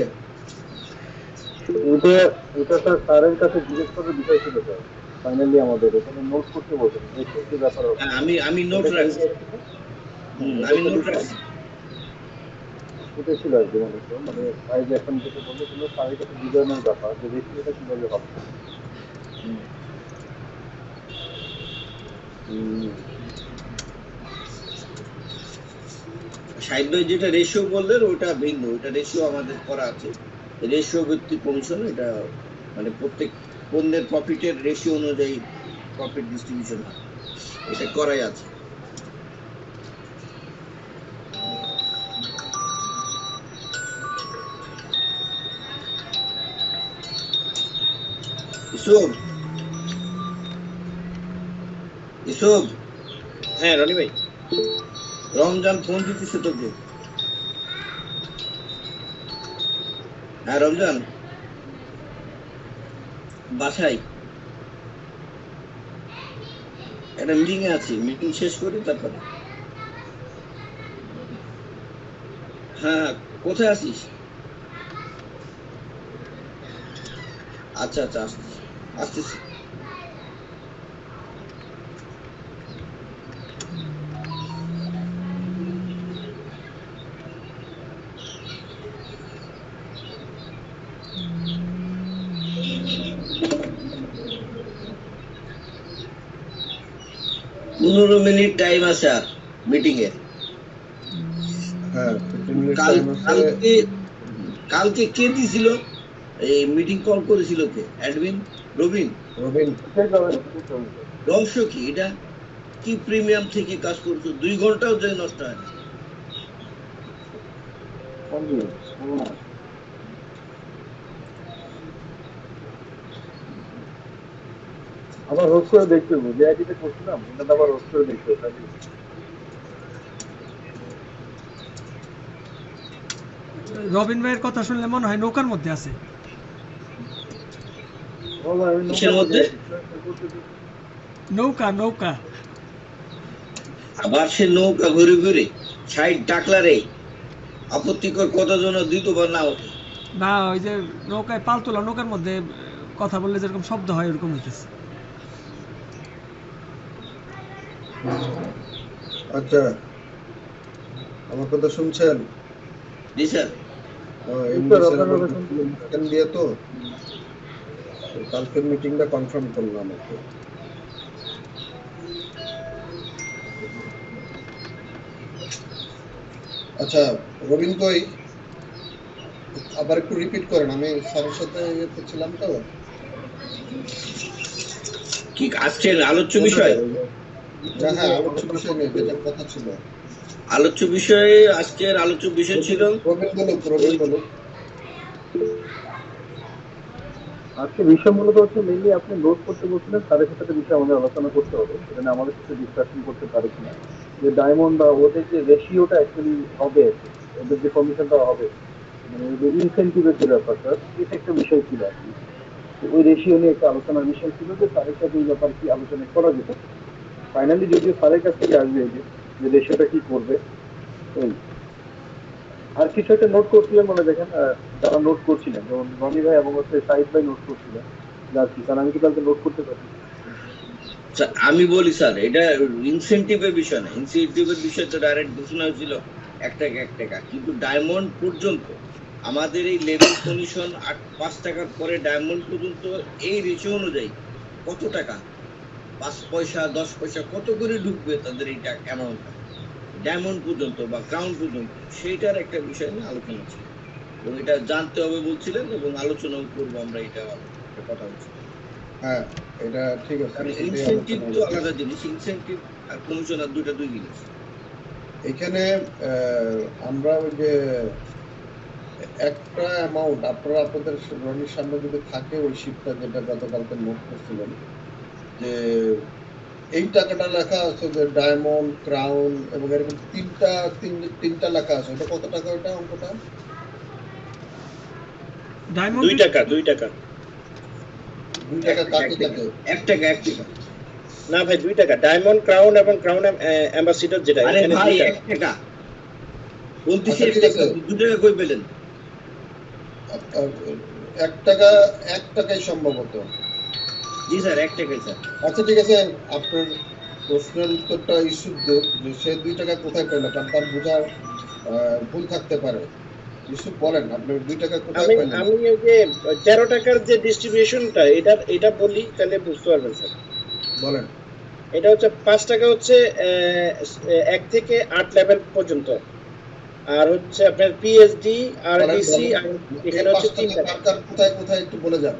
এটা স্যার স্যারের কাছে জিজ্ঞেস করার বিষয় ছিল স্যার। ফাইনালি আমাদের এখানে নোট করতে বলছেন যে কি ব্যাপার হবে। হ্যাঁ, আমি নোট রাখছি। আমি নোট রাখছি। এটা ছিল আর কি, মানে ভাই যে এখন যেটা বললো ছিল স্যারের কাছে বিজয়নের ব্যাপার যে রেশিওটা কিভাবে হবে। সাহিত্য যেটা রেশিও বললেন ওটা ভিন্ন, ওটা রেশিও আমাদের করা আছে। রেশিও ভিত্তিক কমিশন, এটা মানে প্রত্যেক পণ্যের প্রফিটের রেশিও অনুযায়ী প্রফিট ডিস্ট্রিবিউশন হয়, এটা করাই আছে। ইসুফ, ইসুফ, হ্যাঁ রনি ভাই, রমজান ফোন দিতেছে তোকে। হ্যাঁ রমজান, বাসায় একটা মিটিং এ আছি, মিটিং শেষ করি তারপরে। হ্যাঁ, কোথায় আছিস? আচ্ছা আচ্ছা, আসতেছি আসতেছি। পনেরো মিনিট টাইম আছে আর মিটিং এর। হ্যাঁ, 15 মিনিট টাইম আছে। কালকে কে দিছিল এই মিটিং কল করেছিল, কে? অ্যাডমিন রবিন। রবিন, রহস্য কি এটা? কি প্রিমিয়াম থেকে কাজ করছো, 2 ঘন্টাও যে নষ্ট হয় না। আবার হোস্ট করে দেখতে হবে, যে আইডিতে করছিলাম ওটা আবার হোস্ট করে দেখতে হবে। রবিন ভাইয়ের কথা শুনলে মনে হয় নৌকার মধ্যে আছে। কিসের মধ্যে? নৌকা আবার সে নৌকা ঘুরে ঘুরে 60 ডাকলারে আপত্তিকর কথা যেন দ্বিতীয়বার না ওঠে। না, ওই যে নৌকায় পাল তোলা নৌকার মধ্যে কথা বললে যেরকম শব্দ হয় ওরকম হইতেছে। আচ্ছা, আমার কথা শুনছেন? জি স্যার। দিয়ে তো কালকের মিটিংটা কনফার্ম করলাম। আচ্ছা, রবিন কই, আবার একটু রিপিট করেন, আমি স্যারের সাথে ইয়েতে ছিলাম তো। কি আজকের আলোচ্য বিষয়? হ্যাঁ, আলোচ্য বিষয় নিয়ে যেটা কথা ছিল। আলোচ্য বিষয়ে আজকের আলোচ্য বিষয় ছিল রবিন বলুক। আজকে বিষয় মূলত হচ্ছে মেনলি আপনি নোট করতে বলছিলেন, তাদের সাথে একটা বিষয় আমাদের আলোচনা করতে হবে, সেটা নিয়ে আমাদের সাথে ডিসকাশন করতে পারে কিনা, যে ডায়মন্ড বা ওদের যে রেশিওটা অ্যাকচুয়ালি হবে, ওদের যে কমিশনটা হবে, মানে ওই যে ইনসেন্টিভের যে ব্যাপারটা, এটা একটা বিষয় ছিল আর কি। তো ওই রেশিও নিয়ে একটা আলোচনার বিষয় ছিল যে স্যারের সাথে এই ব্যাপারে কি আলোচনা করা যেত। ফাইনালি যদিও স্যারের কাছ থেকে আসবে এই যে রেশিওটা কি করবে। এই আর কিছু একটা নোট করছিলেন মানে দেখেন, যারা নোট করছিলেন যেমন রনি ভাই এবং হচ্ছে সাইদ ভাই নোট করছিলেন, যার কি কারণ আমি তো কালকে নোট করতে পারি। স্যার, আমি বলি স্যার, এটা ইনসেন্টিভের বিষয় না। ইনসেন্টিভের বিষয় তো ডাইরেক্ট ঘোষণা হয়েছিল 1 টাকা, কিন্তু ডায়মন্ড পর্যন্ত আমাদের এই লেভেল কমিশন 5 টাকার পরে ডায়মন্ড পর্যন্ত এই রেশিও অনুযায়ী কত টাকা, 5 পয়সা 10 পয়সা কত করে ঢুকবে তাদের এই অ্যামাউন্টটা ডায়মন্ড পর্যন্ত বা ক্রাউন পর্যন্ত, সেইটার একটা বিষয় নিয়ে আলোচনা ছিল এবং এটা জানতে হবে বলছিলেন এবং আলোচনাও করবো আমরা, এটা একটা কথা হচ্ছে। হ্যাঁ, এটা ঠিক আছে। কারণ এটাই ইনসেন্টিভ আলোচনা তো হলো। আলাদা জিনিস, ইনসেন্টিভ আর কমিশন আর দুই জিনিস। এখানে আমরা ওই যে একটা অ্যামাউন্ট আপনারা আপনাদের রনির সামনে যদি থাকে ওই শিটটা যেটা গতকালকে নোট করছিলেন, যে এই টাকাটা লেখা আছে যে ডায়মন্ড, ক্রাউন এবং এরকম তিনটা লেখা আছে। ওটা কত টাকা, ওটা অঙ্কটা? ডায়মন্ড 2 টাকা 2 টাকা। 2 টাকা কাকে কাকে? 1 টাকা 1 টাকা। না ভাই 2 টাকা, ডায়মন্ড ক্রাউন এবং ক্রাউন অ্যাম্বাসিডর যেটা আরে এখানে ভাই 2 টাকা। 1 টাকা বলতেছি, আচ্ছা, 1 ঠিক টাকা, আছে। 2 টাকা কই পেলেন? 1 টাকা, 1 টাকাই সম্ভবত। জি স্যার, 1 টাকাই স্যার। আচ্ছা, ঠিক আছে, আপনার প্রশ্নের উত্তরটা ইস্যুর দেব যে সে 2 টাকা কোথায় পেল, কারণ তার বোঝার ভুল থাকতে পারে। ইস্যু বলেন, আপনি 2 টাকা কোথায় আমি পেলেন? আমি ওই যে 13 টাকার যে ডিস্ট্রিবিউশনটা, এটা বলি তাহলে বুঝতে পারবেন স্যার। বলেন। এটা হচ্ছে 5 টাকা হচ্ছে 1 থেকে 8 লেভেল পর্যন্ত, আর হচ্ছে আপনার পিএইচডি আর বলেন, ডিসি, বলেন। আর এই এখানে হচ্ছে 5 3 টাকা টাকা। কার কোথায় কোথায় একটু বলে যান।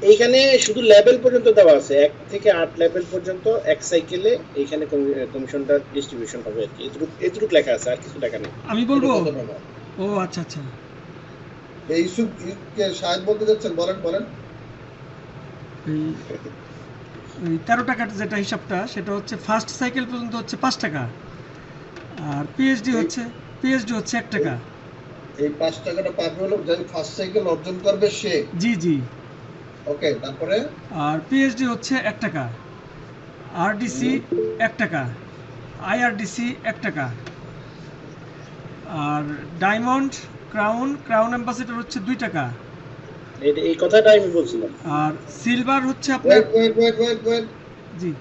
এইখানে শুধু লেভেল পর্যন্ত দেওয়া আছে, 1 থেকে 8 লেভেল পর্যন্ত এক সাইকেলে এইখানে কমিশনটা ডিস্ট্রিবিউশন হবে আর কি। এতটুকু লেখা আছে, আর কিছু লেখা নেই। আমি বলবো। কত টাকা? ও আচ্ছা আচ্ছা। এই ইস্যুকে সাহেব বলতে যাচ্ছেন, বলেন। এই ওই 13 টাকার যেটা হিসাবটা, সেটা হচ্ছে ফার্স্ট সাইকেল পর্যন্ত হচ্ছে 5 টাকা, আর পিএইচডি হচ্ছে 1 টাকা। এই 5 টাকাটা পাবে হলো যাই ফার্স্ট সাইকেল অর্জন করবে সে। জি জি। ওকে, তারপরে? আর পিএইচডি হচ্ছে 1 টাকা, আরডিসি 1 টাকা, আইআরডিসি 1 টাকা, আর ডায়মন্ড, ক্রাউন অ্যাম্বাসেডর হচ্ছে 2 টাকা, এই কথাটা আমি বলছিলাম। আর সিলভার হচ্ছে আপনার ওয়েট। জি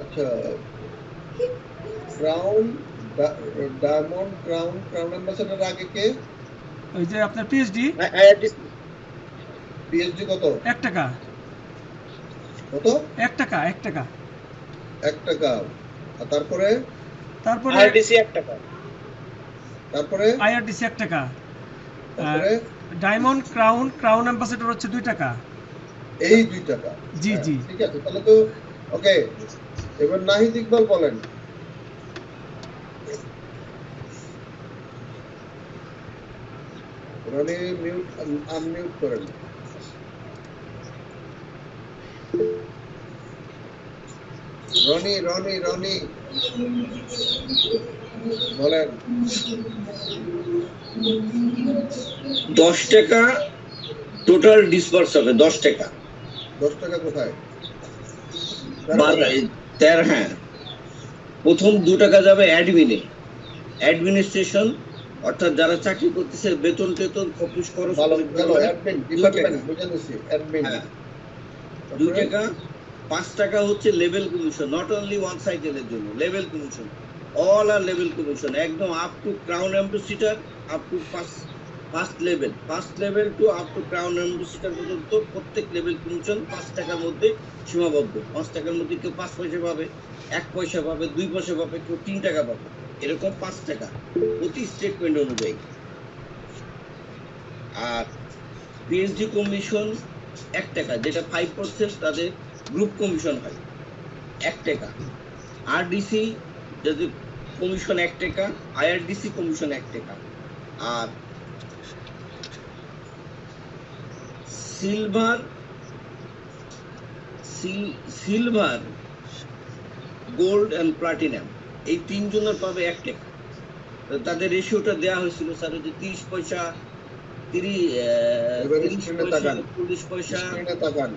আচ্ছা, ক্রাউন, ডায়মন্ড, ক্রাউন অ্যাম্বাসেডর আগে কে? ওই যে আপনার পিএইচডি আইআরডিসি পিএইচডি কত? 1 টাকা, কত? 1 টাকা 1 টাকা। 1 টাকা। আর তারপরে? আইআরডিসি 1 টাকা। তারপরে? আইআরডিসি 1 টাকা, তারপরে? ডায়মন্ড, ক্রাউন অ্যাম্বাসেডর হচ্ছে 2 টাকা। এই 2 টাকা। জি হ্যাঁ, জি। ঠিক আছে, তাহলে তো ওকে। এবার নাহিদ ইকবাল বলেন। রনি মিউট, আনমিউট করেন। রনি বলেন। 10 টাকা টোটাল ডিসবার্স হবে, 10 টাকা। 10 টাকা কোথায়? হ্যাঁ, প্রথম 2 টাকা যাবে অ্যাডমিনিস্ট্রেশন, অর্থাৎ যারা চাকরি করতেছে, বেতন অফিস খরচ ভালো করে গেল, করে অ্যাডমিন 2 ডিপার্টমেন্ট টাকা। বুঝে নিছি, অ্যাডমিন। হ্যাঁ, 2 টাকা। 5 টাকা হচ্ছে level commission, not only one সাইকেলের জন্য, লেভেল কমিশন, অল আর লেভেল কমিশন, একদম up to crown ambassador, up to first level two up to crown ambassador পর্যন্ত প্রত্যেক লেভেল কমিশন 5 টাকার মধ্যে সীমাবদ্ধ। 5 টাকার মধ্যে কেউ 5 পয়সা পাবে, 1 পয়সা পাবে, 2 পয়সা পাবে, কেউ 3 টাকা পাবে। এরকম 5 টাকা প্রতি স্টেটমেন্ট অনুযায়ী। আর পিএইচডি কমিশন 1 টাকা, যেটা 5% তাদের গ্রুপ কমিশন হয় 1 টাকা। আরডিসি যদি কমিশন 1 টাকা, আইআরডিসি কমিশন 1 টাকা। আর সিলভার গোল্ড এন্ড প্লাটিনাম এই তিনজনের পাবে 1 টাকা। তো তাদের রেশিওটা দেওয়া হয়েছিল স্যার, যে 30 পয়সা, 30 এবারে 30 স্ক্রিনে পয়সা, তাকান, 40 পয়সা। স্ক্রিনে তাকান,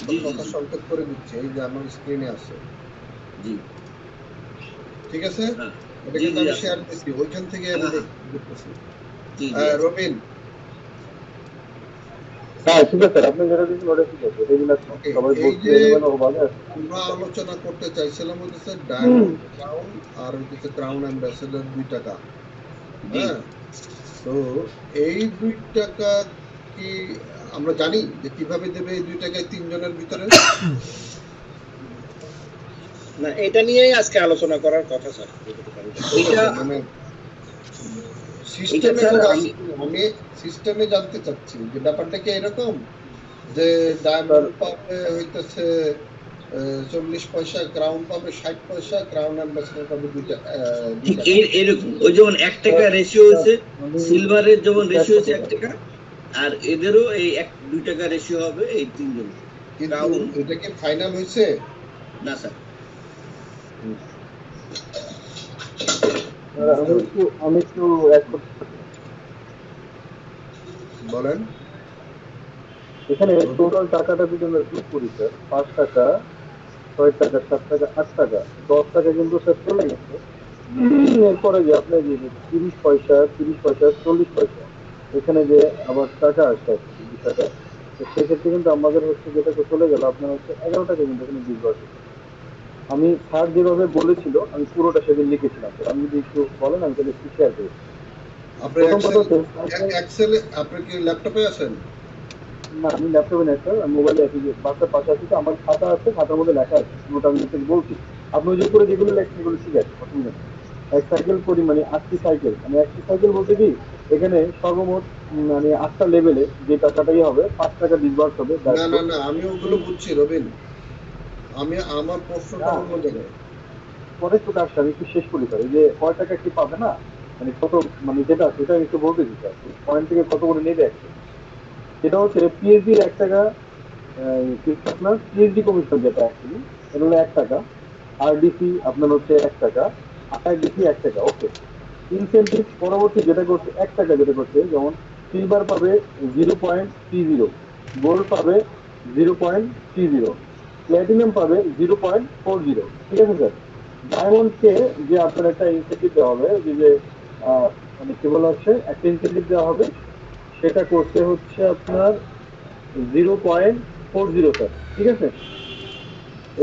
জি, জি, কথা জি। সংকেত করে দিচ্ছে, এই যে আমার স্ক্রিনে আছে, জি, ঠিক আছে? হ্যাঁ, এটা জি, কিন্তু জি, আমি আছে। শেয়ার দিচ্ছি, ওইখান থেকে আমি হ্যাঁ, দেখতেছি। জি, জি, আছে। রবিন, হ্যাঁ ঠিক আছে স্যার, আপনি যেটা দিচ্ছেন ওটা ঠিক আছে, এগুলো ওকে, সবাই এই বলছে যে এলোমেলো ভাবে আছে। আমরা আলোচনা করতে চাইছিলাম হচ্ছে ডায়মন্ড ক্রাউন আর হচ্ছে ক্রাউন অ্যাম্বাসেডর 2 টাকা। জি। হ্যাঁ, তো এই 2 টাকা কি আমরা জানি যে কিভাবে দেবে এই 2 টাকায় 3 জনের ভিতরে? না, এটা নিয়েই আজকে আলোচনা করার কথা স্যার। এটা মানে সিস্টেমে স্যার কোনো আমি আমি সিস্টেমে জানতে চাচ্ছি যে ব্যাপারটা কি এরকম যে ডায়মন্ড পাবে হইতেছে 40 পয়সা, ক্রাউন পাবে 60 পয়সা, ক্রাউন অ্যাম্বাসেডর পাবে 2 টাকা। ঠিক এরকম, ওই যেমন 1 টাকা রেশিও হয়েছে, সিলভারের যেমন রেশিও হয়েছে 1 টাকা, আর এদেরও এই 2 টাকা রেশিও হবে এই তিনজন। কিন্তু ক্রাউন এটা কি ফাইনাল হয়েছে? না স্যার। আমি একটু এক করতে বলেন। এখানে টোটাল টাকাটা যদি আমরা যোগ করি স্যার, 5 টাকা, 6 টাকা, 7 টাকা, 8 টাকা, 10 টাকা কিন্তু স্যার চলে গেছে। এরপরে যে আপনার যে 30 পয়সা, 40 পয়সা, এখানে যে আবার টাকা আসছে 20 টাকা, তো সেক্ষেত্রে কিন্তু আমাদের হচ্ছে যেটা চলে গেল আপনার হচ্ছে 11 টাকা কিন্তু এখানে বিল আছে। আমি স্যার যেভাবে বলেছিল আমি পুরোটা সেদিন লিখেছিলাম স্যার, আপনি যদি একটু বলেন আমি তাহলে একটু শেয়ার করি। আপনি প্রথম কথা হচ্ছে এক্সেলে আপনি কি ল্যাপটপে আছেন? না, আমি ল্যাপটপে নেই স্যার, আমি মোবাইলে আছি, যে বাচ্চার পাশে আছি, তো আমার খাতা আছে, খাতার মধ্যে লেখা আছে, নোট আমি লিখে বলছি। আপনি ওই যে করে যেগুলো লেখেন এগুলো ঠিক আছে, অসুবিধা নেই। এক সাইকেল পরিমাণে 8টি সাইকেল, মানে 1টি সাইকেল বলতে কি এখানে সর্বমোট মানে 8টা লেভেলে যে টাকাটাই হবে 5 টাকা ডিসবার্স হবে। না না না, আমি ওগুলো বুঝছি রবিন, আমি আমার প্রশ্নটা অন্য জায়গায়। পরে তো কাজটা আমি একটু শেষ করি স্যার, এই যে কয় টাকা কি পাবে না, মানে কত, মানে যেটা সেটা একটু বলতে দিই স্যার, পয়েন্ট থেকে কত করে নেবে একটা। সেটা হচ্ছে পিএইচডির 1 টাকা, আপনার পিএইচডি কমিশন যেটা অ্যাকচুয়ালি এটা হলো 1 টাকা, আরডিসি আপনার হচ্ছে 1 টাকা, আইআরডিসি 1 টাকা, ওকে। ইনসেন্টিভ পরবর্তী যেটা করছে 1 টাকা, যেটা করছে যেমন সিলভার পাবে 0.30, গোল্ড পাবে 0.30, প্ল্যাটিনাম পাবে 0.40, ঠিক আছে স্যার। ডায়মন্ডকে যে আপনার একটা ইনসেন্টিভ দেওয়া হবে, যে মানে কি বলা হচ্ছে একটা ইনসেন্টিভ দেওয়া হবে, সেটা করতে হচ্ছে আপনার 0.40 স্যার, ঠিক আছে।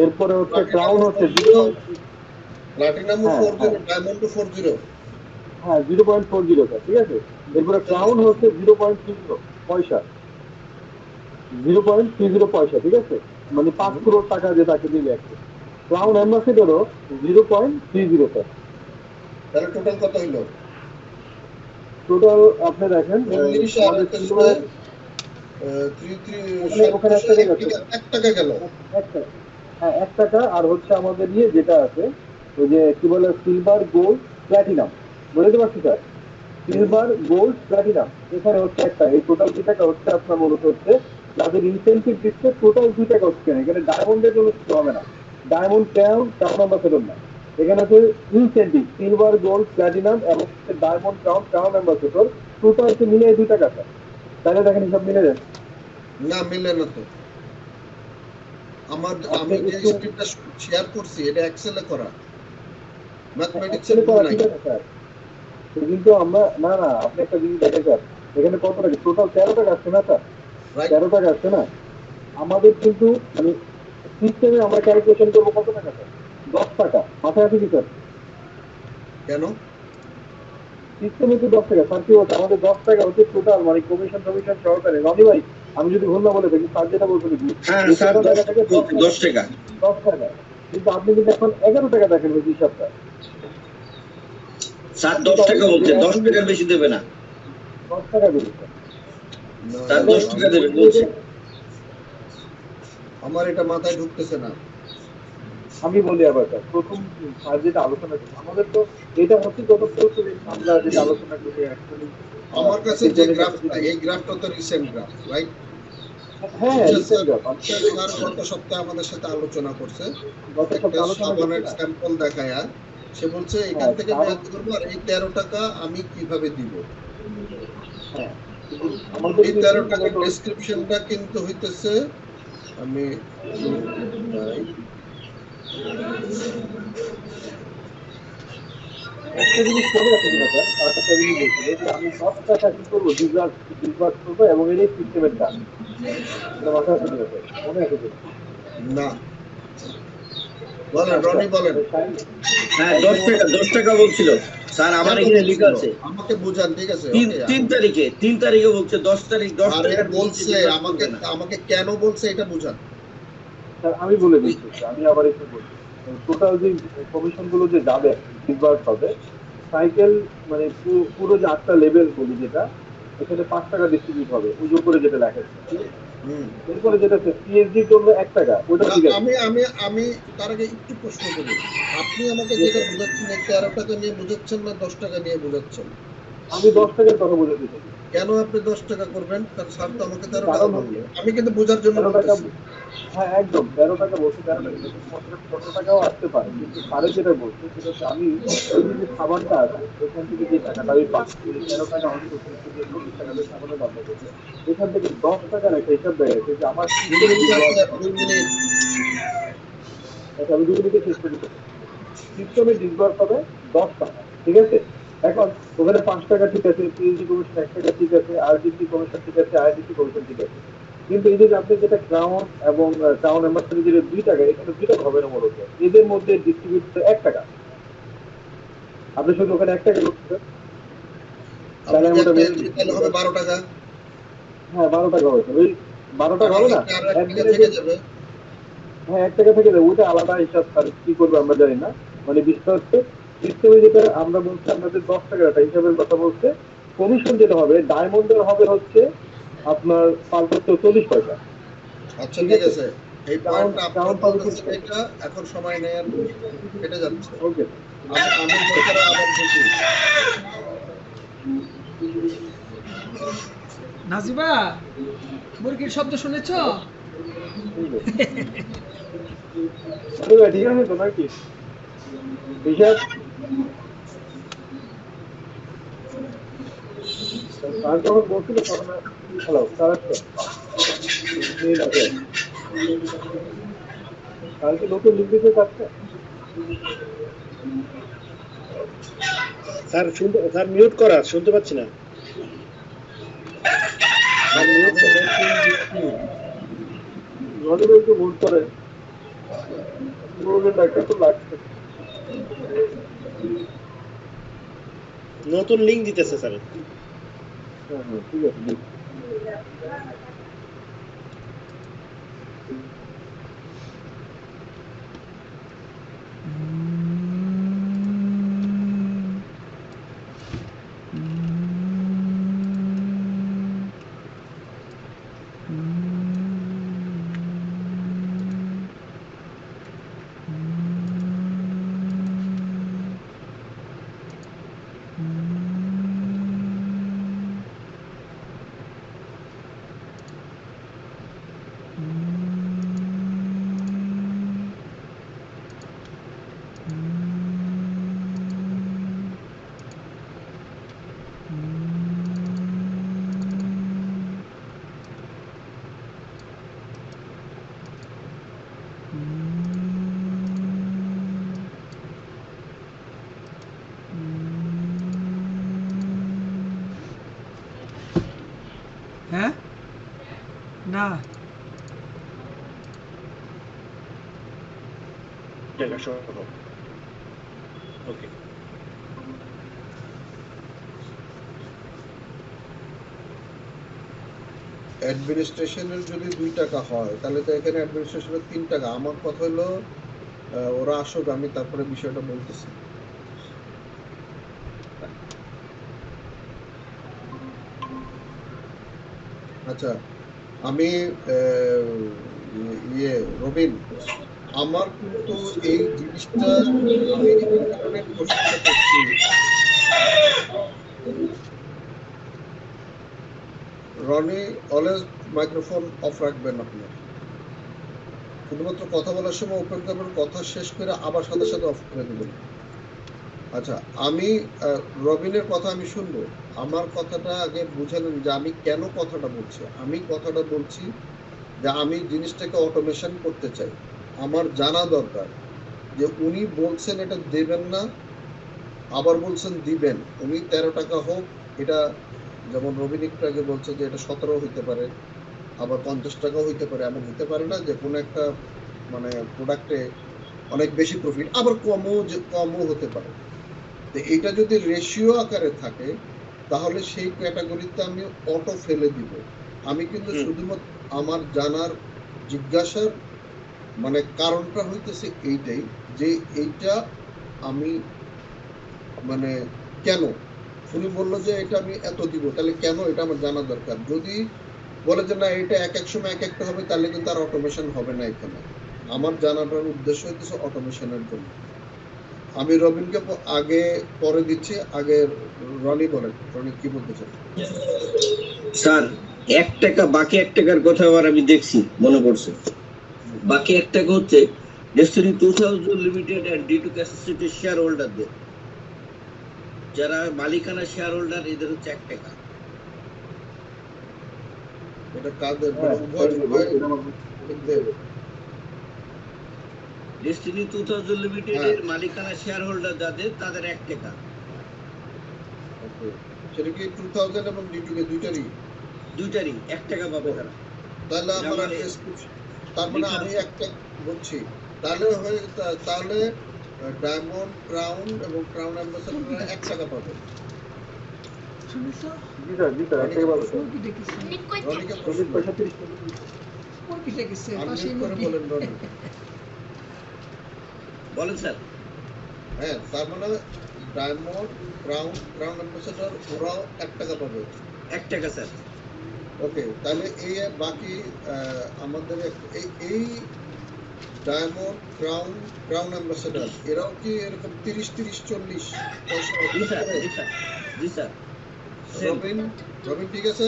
এরপরে হচ্ছে ক্রাউন হচ্ছে প্লাটিনামও হ্যাঁ, 40, ডায়মন্ডও 40। হ্যাঁ 0.40 স্যার, ঠিক আছে। এরপরে ক্রাউন হচ্ছে 0.30 পয়সা, 0.30 পয়সা, ঠিক আছে, মানে 5 crore টাকা যে তাকে দিলে একটা। ক্রাউন অ্যাম্বাসেডরও 0.30 স্যার। তাহলে টোটাল কত হইলো? টোটাল আপনি দেখেন 40 আর আমাদের একটা ছিল ওখানে 1 টাকা গেল। 1 টাকা, হ্যাঁ 1 টাকা। আর হচ্ছে আমাদের ইয়ে যেটা আছে ওই যে কি বলে সিলভার, গোল্ড, প্ল্যাটিনাম, বুঝতে পারছি স্যার, সিলভার, গোল্ড, প্ল্যাটিনাম, এখানে হচ্ছে একটা, এই টোটাল 2 টাকা হচ্ছে আপনার মূলত হচ্ছে যাদের ইনসেন্টিভ দিচ্ছে, টোটাল 2 টাকা হচ্ছে না। এখানে ডায়মন্ডের জন্য কিছু হবে না, ডায়মন্ড ক্রাউন অ্যাম্বাসেডর না, এখানে হচ্ছে ইনসেন্টিভ সিলভার, গোল্ড, প্ল্যাটিনাম এবং ডায়মন্ড ক্রাউন অ্যাম্বাসেডর, টোটাল হচ্ছে মিলে 2 টাকা স্যার। তাহলে দেখেন হিসাব মিলে যায়। না, মিলে না তো। আমি যে স্ক্রিনটা শেয়ার করছি এটা এক্সেলে করা, ম্যাথমেটিক্সের করা নাই। ঠিক আছে স্যার, কিন্তু আমরা না না, আপনি একটা জিনিস দেখেন স্যার, এখানে কত টাকা টোটাল 13 টাকা আসছে না স্যার, 13 টাকা আসছে না। আমাদের কিন্তু মানে সিস্টেমে আমরা ক্যালকুলেশন করবো কত টাকা স্যার, 10 টাকা, মাথায় আছে কি স্যার? কেন? সিস্টেমে তো 10 টাকা স্যার, কি বলছে আমাদের 10 টাকা হচ্ছে টোটাল, মানে কমিশন সহকারে। রনি ভাই আমি যদি ভুল না বলে থাকি, স্যার যেটা বলছেন কি হ্যাঁ এই স্যার, 13 টাকা থেকে 10 টাকা। 10 টাকা, কিন্তু আপনি কিন্তু এখন 11 টাকা দেখেন ওই হিসাবটা। স্যার 10 টাকা বলছে, 10 টাকার বেশি দেবে না 10 টাকা বেশি স্যার। না, স্যার 10 টাকা দেবে বলছে। আমার এটা মাথায় ঢুকতেছে না। আমি বলি আবার স্যার, প্রথম স্যার যেটা আলোচনা করছি আমাদের তো এটা হচ্ছে গত বছরে আমরা যেটা আলোচনা করি actually, আমার কাছে যে একজনের কাছে গ্রাফটা, এই গ্রাফটা তো রিসেন্ট গ্রাফ, রাইট? হ্যাঁ recent graph। স্যার গত সপ্তাহে আমাদের সাথে আলোচনা করছে, গত একটা সপ্তাহে আলোচনা সাবানের করছিলাম। স্যাম্পল দেখায়া সে বলছে এখান হ্যাঁ, থেকে কারণ- মেয়াদ করবো, আর এই 13 টাকা আমি কিভাবে দিব। হ্যাঁ, কিন্তু আমাদের এই কিন্তু 13 টাকার মূলত- ডেসক্রিপশনটা কিন্তু হইতেছে, আমি একটা জিনিস মনে আছে কিনা স্যার, একটা জিনিস বলছিল যে আমি 10 টাকা কি করবো, ডিসবার্স করবো এবং এর সিস্টেমের কাজ, এটা মাথায় আছে কিনা স্যার, মনে আছে কিনা? না, বলেন রনি বলেন। হ্যাঁ 10 টাকা বলছিল স্যার, আমার এখানে লেখা আছে আমাকে বুঝান, ঠিক আছে? 3 তারিখে, 3 তারিখে বলছে 10 তারিখ 10 আরে টাকার বলছে, আমাকে আমাকে কেন বলছে এটা বুঝান। স্যার আমি বলে দিচ্ছি স্যার, আমি আবার একটু বলছি। টোটাল যে কমিশন গুলো যে যাবে ডিসবার্স হবে, সাইকেল মানে পুরো যে 8টা লেভেল বলি যেটা, এখানে 5 টাকা ডিস্ট্রিবিউট হবে ওই যে উপরে যেটা লেখা আছে, ঠিক আছে? হুম। এরপরে যেটা পিএইচডির জন্য 1 টাকা, ওটা ঠিক আছে। আমি আমি আমি তার আগে একটু প্রশ্ন করি, আপনি আমাকে যেটা বুঝাচ্ছেন, 13 টাকা নিয়ে বুঝাচ্ছেন না 10 টাকা নিয়ে বুঝাচ্ছেন? আমি 10 টাকার কথা বোঝাতে চাই। কেন আপনি 10 টাকা করবেন? কারণ স্যার তো আমাকে 13 টাকা কারণ বললো, আমি কিন্তু বোঝার জন্য 13 টাকা, বলতেছি। হ্যাঁ একদম 13 টাকা বলছে, 13 টাকা 14 টাকাও আসতে পারে, কিন্তু সাড়ে যেটা বলছে সেটা হচ্ছে আমি ওই যে খাবারটা আছে ওখান থেকে যে টাকাটা আমি পাচ্ছি, 13 টাকা অংশ করছে যে 25 টাকা দিয়ে খাবারের বাধ্যা করছে, এখান থেকে 10 টাকার একটা হিসাব দেয় গেছে যে আমার আচ্ছা, আমি 2 মিনিটে শেষ করে দিতে সিস্টেমে ডিসবার্স হবে 10 টাকা, ঠিক আছে? এখন ওখানে 5 টাকা ঠিক আছে, পিএইচডি কমিশন 1 টাকা ঠিক আছে, আরডিসি কমিশন ঠিক আছে, আইডিসি কমিশন ঠিক আছে, কিন্তু এই যে আপনি যেটা ক্রাউন এবং ক্রাউন অ্যাম্বাসেডর যেটা 2 টাকা, এখানে 2 টাকা হবে না মূলত, এদের মধ্যে ডিস্ট্রিবিউট 1 টাকা, আপনি শুধু ওখানে 1 টাকা করছেন, তাহলে আমি ওটা তাহলে হবে 12 টাকা। হ্যাঁ 12 টাকা হবে, ওই 12 টাকা হবে না, আর 1 টাকা একদিনে থেকে যাবে। হ্যাঁ 1 টাকা থেকে যাবে, ওটা আলাদা হিসাব, স্যার কি করবে আমরা জানি না, মানে বিস্তার সিস্টেমে যেটা আমরা বলছি আপনাদের 10 টাকার একটা হিসাবের কথা বলছে, কমিশন যেটা হবে ডায়মন্ডের হবে হচ্ছে আপনার 540 পয়সা। আচ্ছা ঠিক আছে, এই পয়েন্টটা কারণ আপনার বলতেছেন, এটা এখন সময় নেই, আর কেটে যাচ্ছে। ওকে আমি দরকার আবার দেখি। নাজিবা মুরগির শব্দ শুনেছো? ঠিক আছে তো নাকি হিসাব স্যার যখন বলছিল তখন হ্যালো স্যার স্যার কি নতুন লিঙ্ক দিতে চাচ্ছে? স্যার মিউট করা, শুনতে পাচ্ছি না। রনিবে একটু ভুল করে একটা তো লাগছে। নতুন লিংক দিতেছে স্যার। হ্যাঁ হ্যাঁ ঠিক আছে দিন। হ্যাঁ না ওকে অ্যাডমিনিস্ট্রেশনের যদি 2 টাকা হয় তাহলে তো এখানে অ্যাডমিনিস্ট্রেশনের 3 টাকা। আমার কথা হলো ওরা আসুক, আমি তারপরে বিষয়টা বলতেছি। আচ্ছা, আমি রবিন, আমার কিন্তু এই জিনিসটা আমি এই কারণে প্রশ্নটা করছি। রনি, অলওয়েজ মাইক্রোফোন অফ রাখবেন আপনি, শুধুমাত্র কথা বলার সময় ওপেন করবেন, কথা শেষ করে আবার সাথে সাথে অফ করে দেবেন। আচ্ছা, আমি রবিনের কথা আমি শুনবো, আমার কথাটা আগে বুঝে নেন যে আমি কেন কথাটা বলছি। আমি কথাটা বলছি যে আমি জিনিসটাকে অটোমেশন করতে চাই। আমার জানা দরকার যে উনি বলছেন এটা দেবেন না, আবার বলছেন দিবেন। উনি 13 টাকা হোক, এটা যেমন রবিন একটু আগে বলছে যে এটা 17 হইতে পারে, আবার 50 টাকাও হইতে পারে। এমন হইতে পারে না যে কোনো একটা মানে প্রোডাক্টে অনেক বেশি প্রফিট, আবার কমও হতে পারে। তো এটা যদি রেশিও আকারে থাকে তাহলে সেই ক্যাটাগরিতে আমি অটো ফেলে দিব। আমি কিন্তু শুধুমাত্র আমার জানার জিজ্ঞাসার মানে কারণটা হইতেছে এইটাই যে এইটা আমি মানে কেন, উনি বললো যে এটা আমি এত দিব, তাহলে কেন, এটা আমার জানা দরকার। যদি বলে যে না এটা এক এক সময় এক একটা হবে, তাহলে কিন্তু আর অটোমেশন হবে না এখানে। আমার জানাটার উদ্দেশ্য হইতেছে অটোমেশনের জন্য। আমি রবিনকে আগে পরে দিচ্ছি, আগে রনি বলেন, রনি কি বলতে চান? স্যার, 1 টাকা বাকি 1 টাকার কথা আবার আমি দেখছি, মনে পড়ছে। বাকি 1 টাকা হচ্ছে destiny 2000 limited and D two associated share হোল্ডারদের, যারা মালিকানা শেয়ার হোল্ডার, এদের হচ্ছে 1 টাকা। এটা কাদের হ্যাঁ, ডেস্টিনি 2000 লিমিটেডের মালিকানা শেয়ার হোল্ডার যাদের, তাদের 1 টাকা। সেটা কি 2000 এবং D2 কে দুইটারই 1 টাকা পাবে তারা। তাহলে আমার তার মানে আমি একটা বলছি, তাহলে তাহলে ডায়মন্ড, ক্রাউন এবং ক্রাউন অ্যাম্বাসেডর 1 টাকা পাবে। জি স্যার, জি স্যার, এটাই বলো স্যার। রনিকে 30 পয়সা 30 টাকা। আনমিউট করে বলেন রনি। বলেন স্যার। হ্যাঁ, তার মানে ডায়মন্ড, ক্রাউন অ্যাম্বাসেডর ওরাও 1 টাকা পাবে। 1 টাকা স্যার। ওকে, তাহলে এই বাকি আমাদের এই ডায়মন্ড, ক্রাউন অ্যাম্বাসেডর এরাও কি এরকম 30-40 পয়সা? জি স্যার, জি স্যার, জি স্যার। রবিন ঠিক আছে?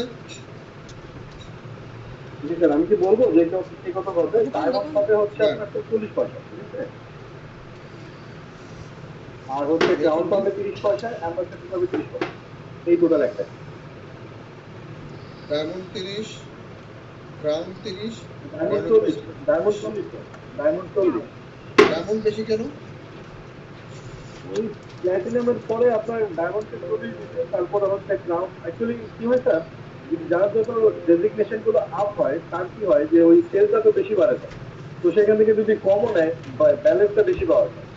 জি স্যার, আমি কি বলবো যে এটা হচ্ছে এই কথা বলতে ডায়মন্ড পাবে হচ্ছে আপনার 40 পয়সা, ঠিক আছে? আর হচ্ছে ক্রাউন পাবে 30 পয়সা, অ্যাম্বাসেডর পাবে 30 পয়সা, এই টোটাল একটা। Diamond 30, crown 30, diamond 40, diamond 40, diamond 40। Diamond বেশি কেন? ওই প্ল্যাটিনামের পরে আপনার ডায়মন্ডকে 40 দিতে, তারপরে হচ্ছে ক্রাউন। অ্যাকচুয়ালি কি হয় স্যার, যার যত ডেজিগনেশন গুলো আপ হয় তার কি হয় যে ওই সেলটা তো বেশি বাড়ে যায়, তো সেখান থেকে যদি কমও নেয় ব্যালেন্সটা বেশি পাওয়া যায়।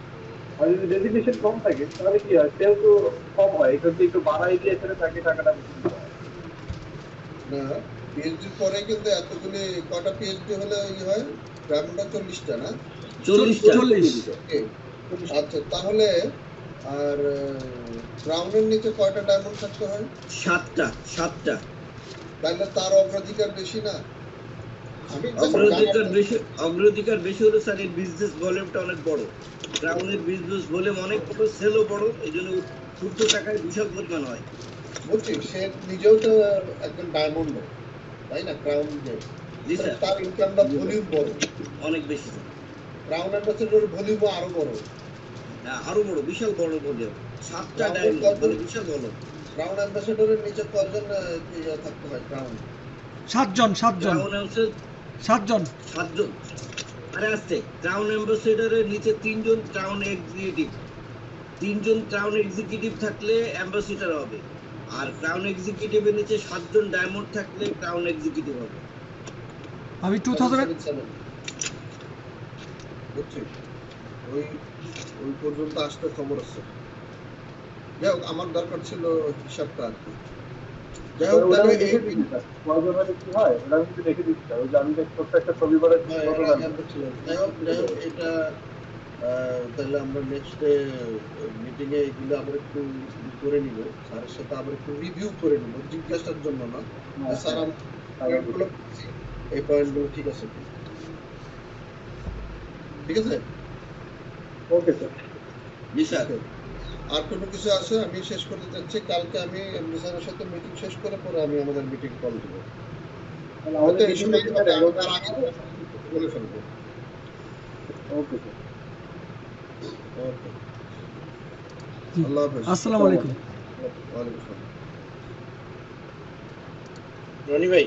আর যদি ডেজিগনেশন কম থাকে তাহলে কি হয়, সেল তো কম হয়, এখান থেকে একটু বাড়াই দিয়ে এখানে তাকে টাকাটা বেশি দিতে হয়। না, পিএইচডি পরে কিন্তু এতগুলি কটা পিএইচডি হলে হয় ডায়মন্ডটা 40টা না? 40। ওকে, আচ্ছা, তাহলে আর ক্রাউনের নিচে কয়টা ডায়মন্ড থাকতে হয়? 7টা। তাহলে তার অগ্রাধিকার বেশি না? আমি অগ্রাধিকার বেশি হলো স্যার, এই বিজনেস ভলিউমটা অনেক বড়। ক্রাউনের বিজনেস ভলিউম অনেক বড়, সেলও বড়, এই জন্য ক্ষুদ্র টাকায় বিশাল পরিমাণ হয়। বলছি সে নিজেও তো একজন ডায়মন্ড, তাই না? ক্রাউন যে জি স্যার, তার ইনকামটা ভলিউম বড়, অনেক বেশি স্যার। ক্রাউন অ্যাম্বাসেডর ভলিউম আরো বড়। হ্যাঁ, আরো বড়, বিশাল বড় ভলিউম। 7টা ডায়মন্ড, মানে বিশাল বড়। ক্রাউন অ্যাম্বাসেডরের নিচে কয়জন থাকতে হয়? ক্রাউন 7 জন। ক্রাউন অ্যাম্বাসেডর 7 জন। 7 জন। আরে আসছে, ক্রাউন অ্যাম্বাসেডরের নিচে 3 জন ক্রাউন এক্সিকিউটিভ। 3 জন ক্রাউন এক্সিকিউটিভ থাকলে অ্যাম্বাসেডর হবে, আর ক্রাউন এক্সিকিউটিভের নিচে 7 জন ডায়মন্ড থাকলে ক্রাউন এক্সিকিউটিভ হবে। আমি 2000 বুঝছি, ওই ওই পর্যন্ত আসতে খবর আছে। যাই হোক, আমার দরকার ছিল হিসাবটা আর কি। যাই হোক, ওটা তাহলে আমি দেখে দিচ্ছি স্যার, প্রয়োজন হলে কি হয় ওটা আমি একটু দেখে দিচ্ছি স্যার। ওই যে আমি যে ছোট্ট একটা ছবি করে যাই হোক এটা তাহলে আমরা নেক্সট মিটিং এ এগুলো আবার একটু করে নিব, স্যারের সাথে আবার একটু রিভিউ করে নিব, জিজ্ঞাসার জন্য না। স্যার পয়েন্টগুলো এই পয়েন্টগুলো ঠিক আছে, ঠিক আছে। Okay sir. জি স্যার। আর কোনো কিছু আছে? আমি শেষ করতে চাচ্ছি, কালকে আমি এমডি স্যারের সাথে মিটিং শেষ করে পরে আমি আমাদের মিটিং কল দিব। তাহলে হয়তো আমাদের এই মিটিং সময় হচ্ছে স্যার তার 11টা। আগে বলে ফেলবো। Okay sir. ওকে, জি। আল্লাহ হাফেজ। আসসালামু আলাইকুম। ওয়ালাইকুম আসসালাম। রনি ভাই